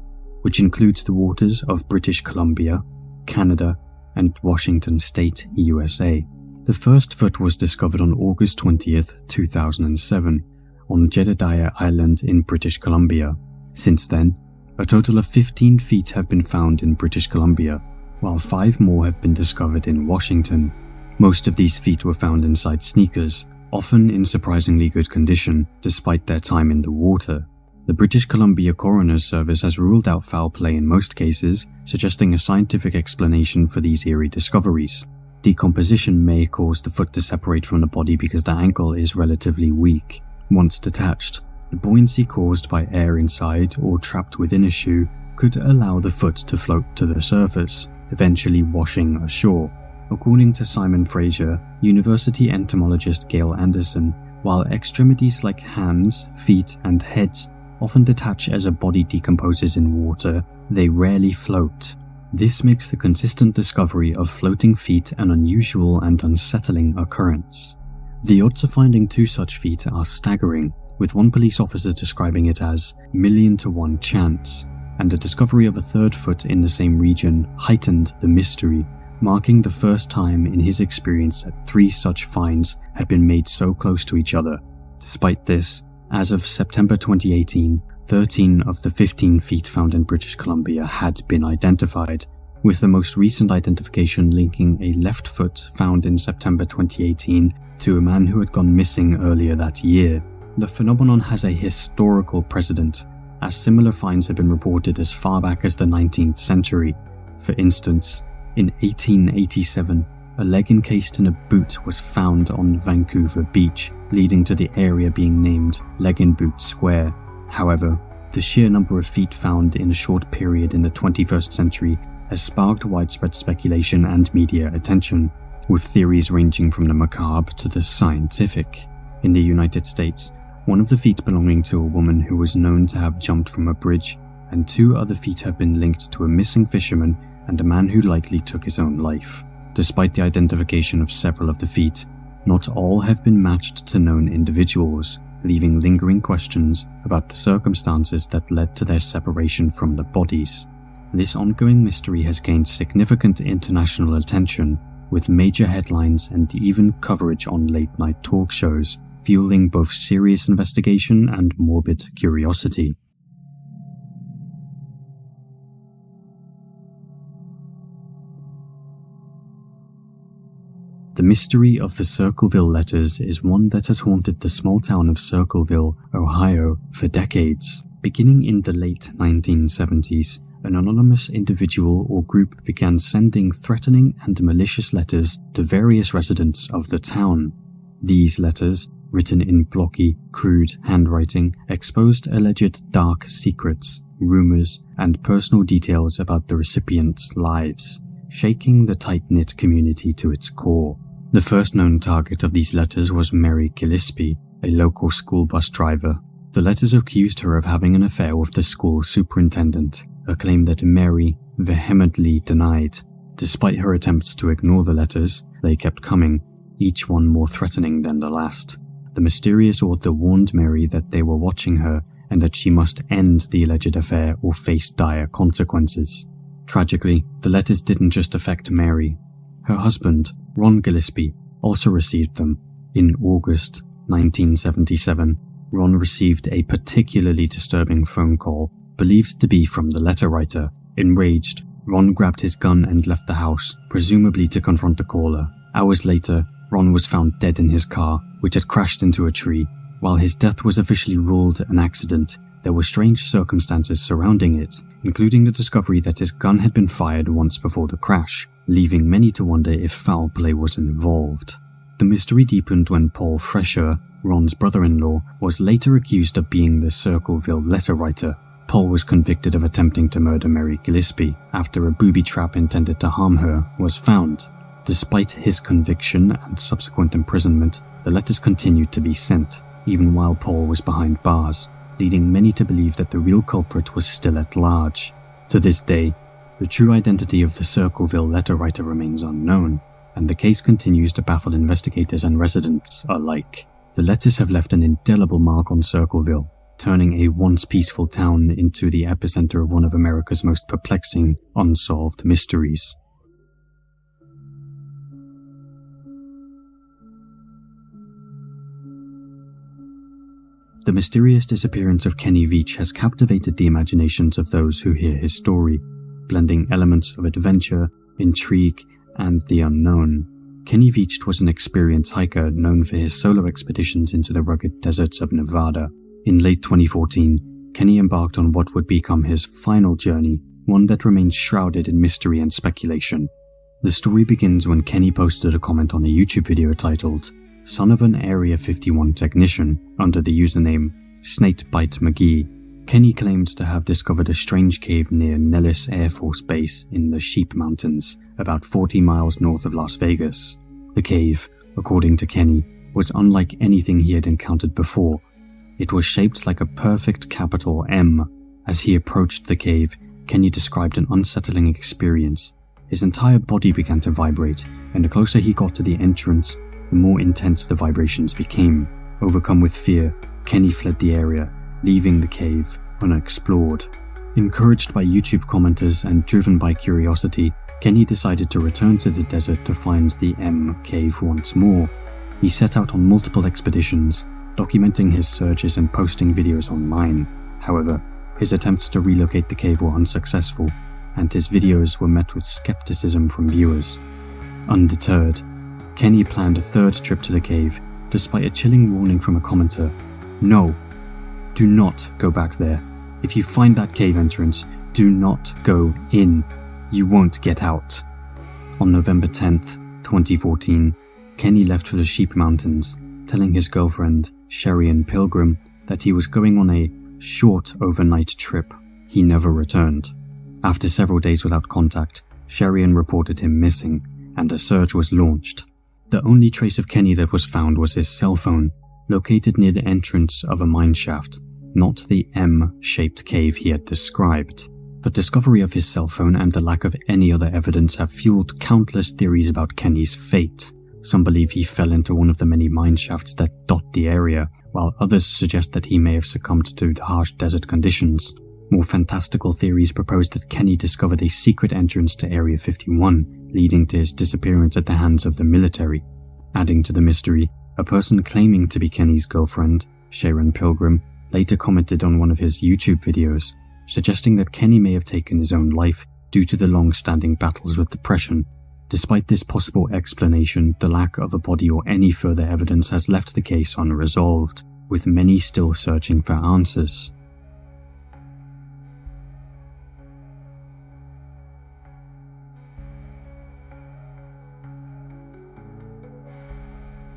which includes the waters of British Columbia, Canada, and Washington State, USA. The first foot was discovered on August 20th, 2007, on Jedediah Island in British Columbia. Since then, a total of 15 feet have been found in British Columbia, while 5 more have been discovered in Washington. Most of these feet were found inside sneakers, often in surprisingly good condition despite their time in the water. The British Columbia Coroner's Service has ruled out foul play in most cases, suggesting a scientific explanation for these eerie discoveries. Decomposition may cause the foot to separate from the body because the ankle is relatively weak. Once detached, the buoyancy caused by air inside or trapped within a shoe could allow the foot to float to the surface, eventually washing ashore. According to Simon Fraser, university entomologist Gail Anderson, while extremities like hands, feet, and heads often detach as a body decomposes in water, they rarely float. This makes the consistent discovery of floating feet an unusual and unsettling occurrence. The odds of finding 2 such feet are staggering, with one police officer describing it as 1,000,000-to-1 chance, and the discovery of a 3rd foot in the same region heightened the mystery, marking the first time in his experience that 3 such finds had been made so close to each other. Despite this, As of September 2018, 13 of the 15 feet found in British Columbia had been identified, with the most recent identification linking a left foot found in September 2018 to a man who had gone missing earlier that year. The phenomenon has a historical precedent, as similar finds have been reported as far back as the 19th century. For instance, in 1887, a leg encased in a boot was found on Vancouver Beach, leading to the area being named Leg in Boot Square. However, the sheer number of feet found in a short period in the 21st century has sparked widespread speculation and media attention, with theories ranging from the macabre to the scientific. In the United States, one of the feet belonging to a woman who was known to have jumped from a bridge, and 2 other feet have been linked to a missing fisherman and a man who likely took his own life. Despite the identification of several of the feet, not all have been matched to known individuals, leaving lingering questions about the circumstances that led to their separation from the bodies. This ongoing mystery has gained significant international attention, with major headlines and even coverage on late-night talk shows, fueling both serious investigation and morbid curiosity. The mystery of the Circleville Letters is one that has haunted the small town of Circleville, Ohio, for decades. Beginning in the late 1970s, an anonymous individual or group began sending threatening and malicious letters to various residents of the town. These letters, written in blocky, crude handwriting, exposed alleged dark secrets, rumors, and personal details about the recipients' lives, shaking the tight-knit community to its core. The first known target of these letters was Mary Gillespie, a local school bus driver. The letters accused her of having an affair with the school superintendent, a claim that Mary vehemently denied. Despite her attempts to ignore the letters, they kept coming, each one more threatening than the last. The mysterious author warned Mary that they were watching her and that she must end the alleged affair or face dire consequences. Tragically, the letters didn't just affect Mary. Her husband, Ron Gillespie, also received them. In August 1977, Ron received a particularly disturbing phone call, believed to be from the letter writer. Enraged, Ron grabbed his gun and left the house, presumably to confront the caller. Hours later, Ron was found dead in his car, which had crashed into a tree. While his death was officially ruled an accident, there were strange circumstances surrounding it, including the discovery that his gun had been fired once before the crash, leaving many to wonder if foul play was involved. The mystery deepened when Paul Fresher, Ron's brother-in-law, was later accused of being the Circleville letter writer. Paul was convicted of attempting to murder Mary Gillespie after a booby trap intended to harm her was found. Despite his conviction and subsequent imprisonment, the letters continued to be sent, even while Paul was behind bars, leading many to believe that the real culprit was still at large. To this day, the true identity of the Circleville letter writer remains unknown, and the case continues to baffle investigators and residents alike. The letters have left an indelible mark on Circleville, turning a once peaceful town into the epicenter of one of America's most perplexing, unsolved mysteries. The mysterious disappearance of Kenny Veach has captivated the imaginations of those who hear his story, blending elements of adventure, intrigue, and the unknown. Kenny Veach was an experienced hiker known for his solo expeditions into the rugged deserts of Nevada. In late 2014, Kenny embarked on what would become his final journey, one that remains shrouded in mystery and speculation. The story begins when Kenny posted a comment on a YouTube video titled, "Son of an Area 51 technician," under the username Snakebite McGee. Kenny claimed to have discovered a strange cave near Nellis Air Force Base in the Sheep Mountains, about 40 miles north of Las Vegas. The cave, according to Kenny, was unlike anything he had encountered before. It was shaped like a perfect capital M. As he approached the cave, Kenny described an unsettling experience. His entire body began to vibrate, and the closer he got to the entrance, the more intense the vibrations became. Overcome with fear, Kenny fled the area, leaving the cave unexplored. Encouraged by YouTube commenters and driven by curiosity, Kenny decided to return to the desert to find the M cave once more. He set out on multiple expeditions, documenting his searches and posting videos online. However, his attempts to relocate the cave were unsuccessful, and his videos were met with skepticism from viewers. Undeterred, Kenny planned a third trip to the cave, despite a chilling warning from a commenter: "No, do not go back there. If you find that cave entrance, do not go in. You won't get out." On November 10th, 2014, Kenny left for the Sheep Mountains, telling his girlfriend, Sherian Pilgrim, that he was going on a short overnight trip. He never returned. After several days without contact, Sherian reported him missing, and a search was launched. The only trace of Kenny that was found was his cell phone, located near the entrance of a mine shaft, not the M-shaped cave he had described. The discovery of his cell phone and the lack of any other evidence have fueled countless theories about Kenny's fate. Some believe he fell into one of the many mine shafts that dot the area, while others suggest that he may have succumbed to the harsh desert conditions. More fantastical theories propose that Kenny discovered a secret entrance to Area 51, leading to his disappearance at the hands of the military. Adding to the mystery, a person claiming to be Kenny's girlfriend, Sharon Pilgrim, later commented on one of his YouTube videos, suggesting that Kenny may have taken his own life due to the long-standing battles with depression. Despite this possible explanation, the lack of a body or any further evidence has left the case unresolved, with many still searching for answers.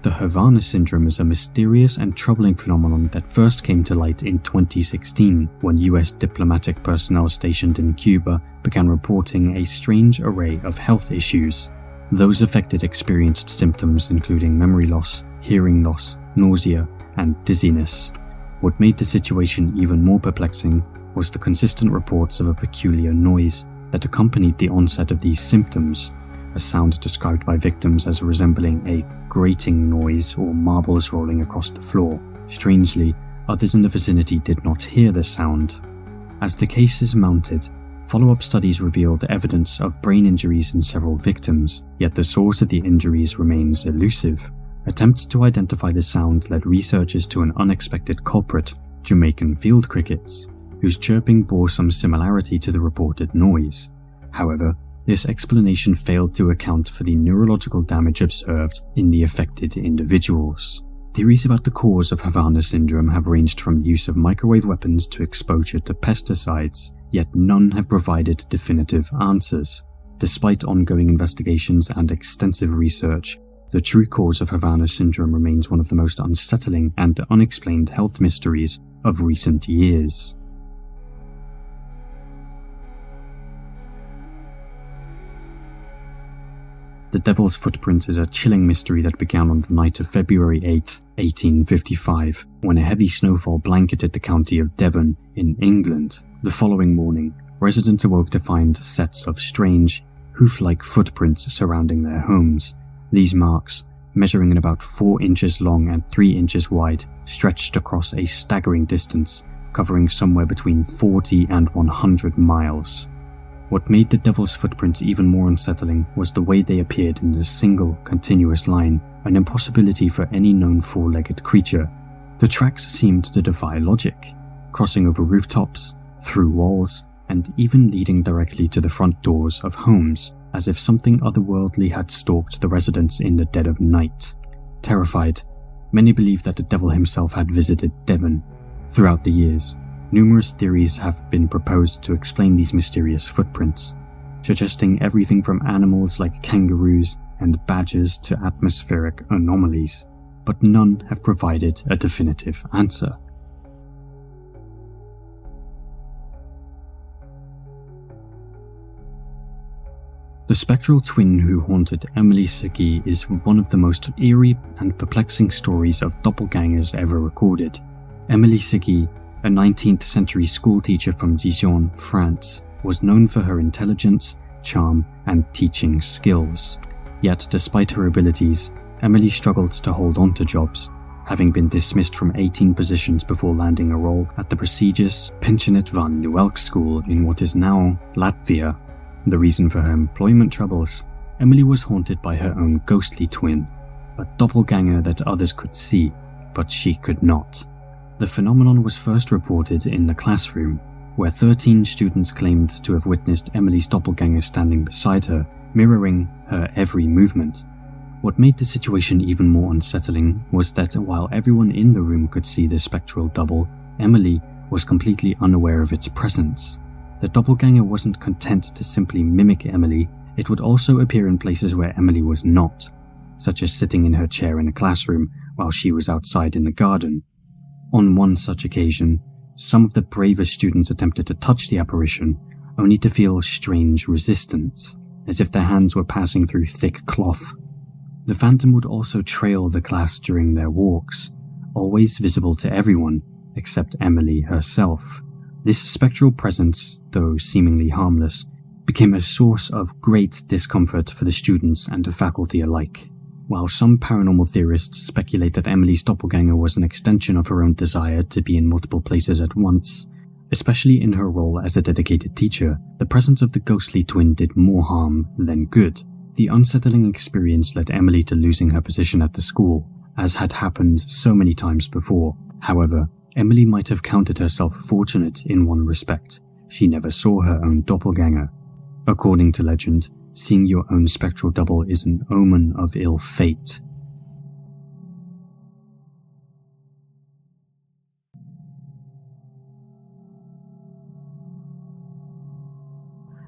The Havana Syndrome is a mysterious and troubling phenomenon that first came to light in 2016 when US diplomatic personnel stationed in Cuba began reporting a strange array of health issues. Those affected experienced symptoms including memory loss, hearing loss, nausea, and dizziness. What made the situation even more perplexing was the consistent reports of a peculiar noise that accompanied the onset of these symptoms, a sound described by victims as resembling a grating noise or marbles rolling across the floor. Strangely, others in the vicinity did not hear the sound. As the cases mounted, follow-up studies revealed evidence of brain injuries in several victims, yet the source of the injuries remains elusive. Attempts to identify the sound led researchers to an unexpected culprit, Jamaican field crickets, whose chirping bore some similarity to the reported noise. However, this explanation failed to account for the neurological damage observed in the affected individuals. Theories about the cause of Havana Syndrome have ranged from the use of microwave weapons to exposure to pesticides, yet none have provided definitive answers. Despite ongoing investigations and extensive research, the true cause of Havana Syndrome remains one of the most unsettling and unexplained health mysteries of recent years. The Devil's Footprints is a chilling mystery that began on the night of February 8, 1855, when a heavy snowfall blanketed the county of Devon in England. The following morning, residents awoke to find sets of strange, hoof-like footprints surrounding their homes. These marks, measuring in about 4 inches long and 3 inches wide, stretched across a staggering distance, covering somewhere between 40 and 100 miles. What made the Devil's Footprints even more unsettling was the way they appeared in a single, continuous line, an impossibility for any known four-legged creature. The tracks seemed to defy logic, crossing over rooftops, through walls, and even leading directly to the front doors of homes, as if something otherworldly had stalked the residents in the dead of night. Terrified, many believed that the devil himself had visited Devon. Throughout the years, numerous theories have been proposed to explain these mysterious footprints, suggesting everything from animals like kangaroos and badgers to atmospheric anomalies, but none have provided a definitive answer. The spectral twin who haunted Emily Siggy is one of the most eerie and perplexing stories of doppelgangers ever recorded. Emily Siggy, a 19th century schoolteacher from Dijon, France, was known for her intelligence, charm, and teaching skills. Yet, despite her abilities, Emily struggled to hold on to jobs, having been dismissed from 18 positions before landing a role at the prestigious Pensionet van Nuelk School in what is now Latvia. The reason for her employment troubles: Emily was haunted by her own ghostly twin, a doppelganger that others could see. but she could not. The phenomenon was first reported in the classroom, where 13 students claimed to have witnessed Emily's doppelganger standing beside her, mirroring her every movement. What made the situation even more unsettling was that while everyone in the room could see the spectral double, Emily was completely unaware of its presence. The doppelganger wasn't content to simply mimic Emily, it would also appear in places where Emily was not, such as sitting in her chair in a classroom while she was outside in the garden. On one such occasion, some of the bravest students attempted to touch the apparition, only to feel strange resistance, as if their hands were passing through thick cloth. The phantom would also trail the class during their walks, always visible to everyone except Emily herself. This spectral presence, though seemingly harmless, became a source of great discomfort for the students and the faculty alike. While some paranormal theorists speculate that Emily's doppelganger was an extension of her own desire to be in multiple places at once, especially in her role as a dedicated teacher, the presence of the ghostly twin did more harm than good. The unsettling experience led Emily to losing her position at the school, as had happened so many times before. However, Emily might have counted herself fortunate in one respect: she never saw her own doppelganger. According to legend, seeing your own spectral double is an omen of ill fate.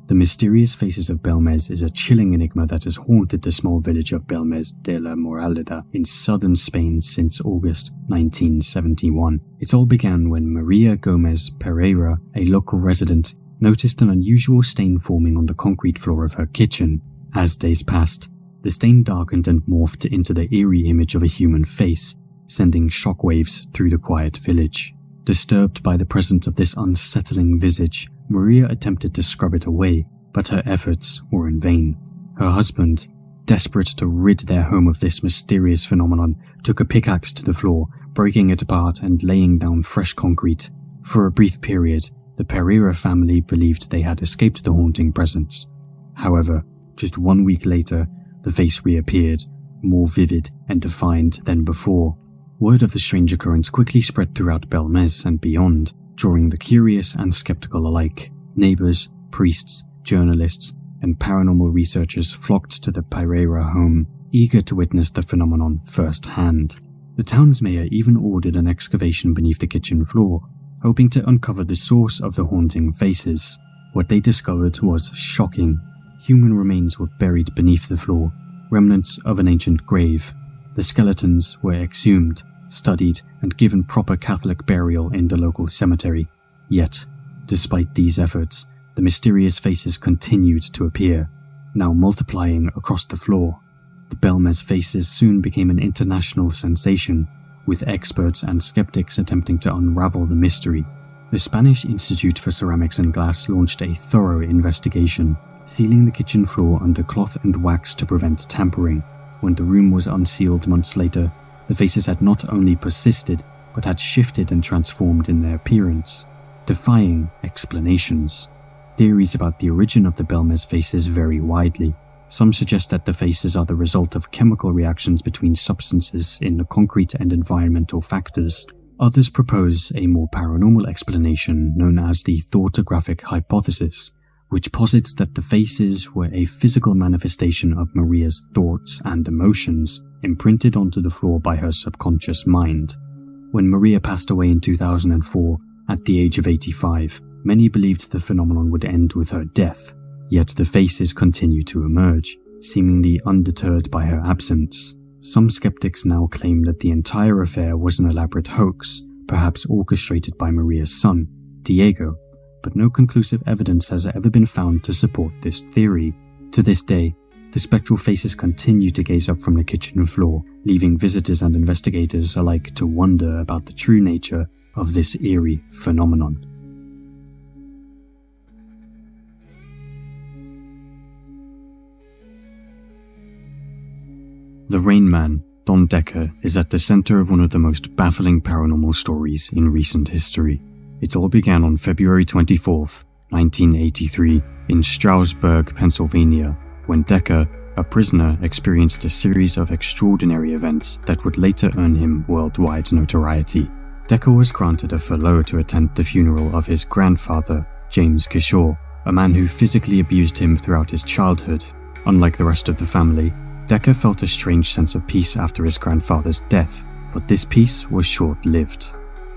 The mysterious faces of Belmes is a chilling enigma that has haunted the small village of Belmes de la Moraleda in southern Spain since August 1971. It all began when Maria Gomez Pereira, a local resident, noticed an unusual stain forming on the concrete floor of her kitchen. As days passed, the stain darkened and morphed into the eerie image of a human face, sending shockwaves through the quiet village. Disturbed by the presence of this unsettling visage, Maria attempted to scrub it away, but her efforts were in vain. Her husband, desperate to rid their home of this mysterious phenomenon, took a pickaxe to the floor, breaking it apart and laying down fresh concrete. For a brief period, the Pereira family believed they had escaped the haunting presence. However, just 1 week later, the face reappeared, more vivid and defined than before. Word of the strange occurrence quickly spread throughout Belmes and beyond, drawing the curious and skeptical alike. Neighbors, priests, journalists, and paranormal researchers flocked to the Pereira home, eager to witness the phenomenon firsthand. The town's mayor even ordered an excavation beneath the kitchen floor, hoping to uncover the source of the haunting faces. What they discovered was shocking. Human remains were buried beneath the floor, remnants of an ancient grave. The skeletons were exhumed, studied, and given proper Catholic burial in the local cemetery. Yet, despite these efforts, the mysterious faces continued to appear, now multiplying across the floor. The Belmes faces soon became an international sensation, with experts and skeptics attempting to unravel the mystery. The Spanish Institute for Ceramics and Glass launched a thorough investigation, sealing the kitchen floor under cloth and wax to prevent tampering. When the room was unsealed months later, the faces had not only persisted, but had shifted and transformed in their appearance, defying explanations. Theories about the origin of the Belmes faces vary widely. Some suggest that the faces are the result of chemical reactions between substances in the concrete and environmental factors. Others propose a more paranormal explanation known as the thoughtographic hypothesis, which posits that the faces were a physical manifestation of Maria's thoughts and emotions imprinted onto the floor by her subconscious mind. When Maria passed away in 2004, at the age of 85, many believed the phenomenon would end with her death, yet the faces continue to emerge, seemingly undeterred by her absence. Some skeptics now claim that the entire affair was an elaborate hoax, perhaps orchestrated by Maria's son, Diego, but no conclusive evidence has ever been found to support this theory. To this day, the spectral faces continue to gaze up from the kitchen floor, leaving visitors and investigators alike to wonder about the true nature of this eerie phenomenon. The Rainman Don DEA is at the center of one of the most baffling paranormal stories in recent history. It all began on February 24th, 1983, in Stroudsburg, Pennsylvania, when DEA, A prisoner experienced a series of extraordinary events that would later earn him worldwide notoriety. Decker was granted a furlough to attend the funeral of his grandfather, James Kishore, a man who physically abused him throughout his childhood. Unlike the rest of the family, Decker felt a strange sense of peace after his grandfather's death, but this peace was short-lived.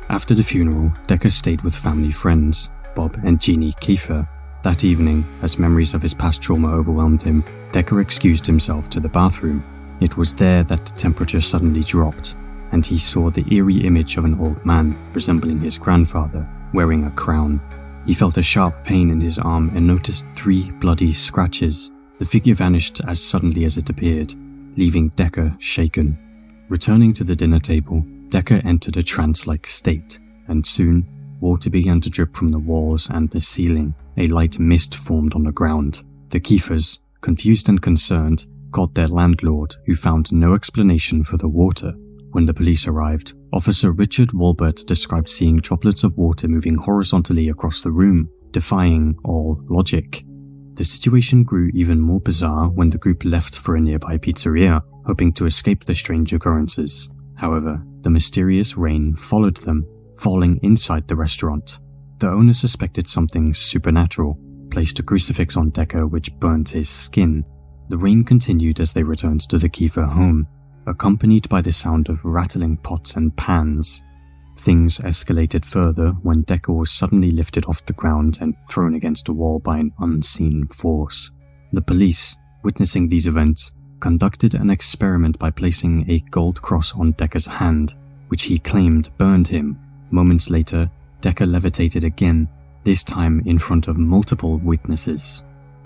After the funeral, Decker stayed with family friends, Bob and Jeannie Kiefer. That evening, as memories of his past trauma overwhelmed him, Decker excused himself to the bathroom. It was there that the temperature suddenly dropped, and he saw the eerie image of an old man resembling his grandfather, wearing a crown. He felt a sharp pain in his arm and noticed 3 bloody scratches. The figure vanished as suddenly as it appeared, leaving Decker shaken. Returning to the dinner table, Decker entered a trance-like state, and soon, water began to drip from the walls and the ceiling. A light mist formed on the ground. The Kiefers, confused and concerned, called their landlord, who found no explanation for the water. When the police arrived, Officer Richard Walbert described seeing droplets of water moving horizontally across the room, defying all logic. The situation grew even more bizarre when the group left for a nearby pizzeria, hoping to escape the strange occurrences. However, the mysterious rain followed them, falling inside the restaurant. The owner suspected something supernatural, placed a crucifix on Decker which burnt his skin. The rain continued as they returned to the Kiefer home, accompanied by the sound of rattling pots and pans. Things escalated further when Decker was suddenly lifted off the ground and thrown against a wall by an unseen force. The police, witnessing these events, conducted an experiment by placing a gold cross on Decker's hand, which he claimed burned him. Moments later, Decker levitated again, this time in front of multiple witnesses.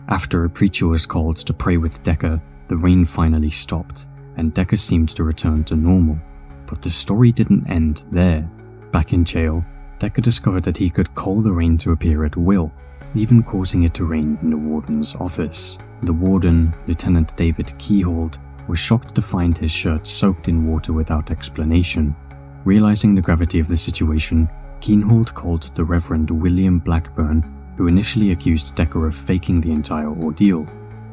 After a preacher was called to pray with Decker, the rain finally stopped, and Decker seemed to return to normal. But the story didn't end there. Back in jail, Decker discovered that he could call the rain to appear at will, even causing it to rain in the warden's office. The warden, Lieutenant David Keyhold, was shocked to find his shirt soaked in water without explanation. Realizing the gravity of the situation, Keyhold called the Reverend William Blackburn, who initially accused Decker of faking the entire ordeal.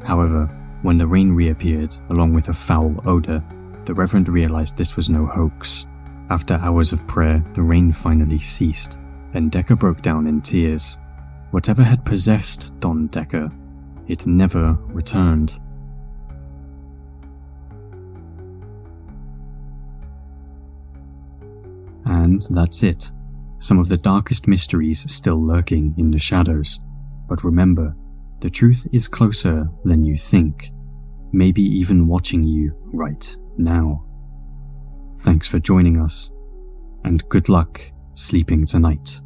However, when the rain reappeared, along with a foul odor, the Reverend realized this was no hoax. After hours of prayer, the rain finally ceased, and Decker broke down in tears. Whatever had possessed Don Decker, it never returned. And that's it. Some of the darkest mysteries still lurking in the shadows. But remember, the truth is closer than you think. Maybe even watching you right now. Thanks for joining us, and good luck sleeping tonight.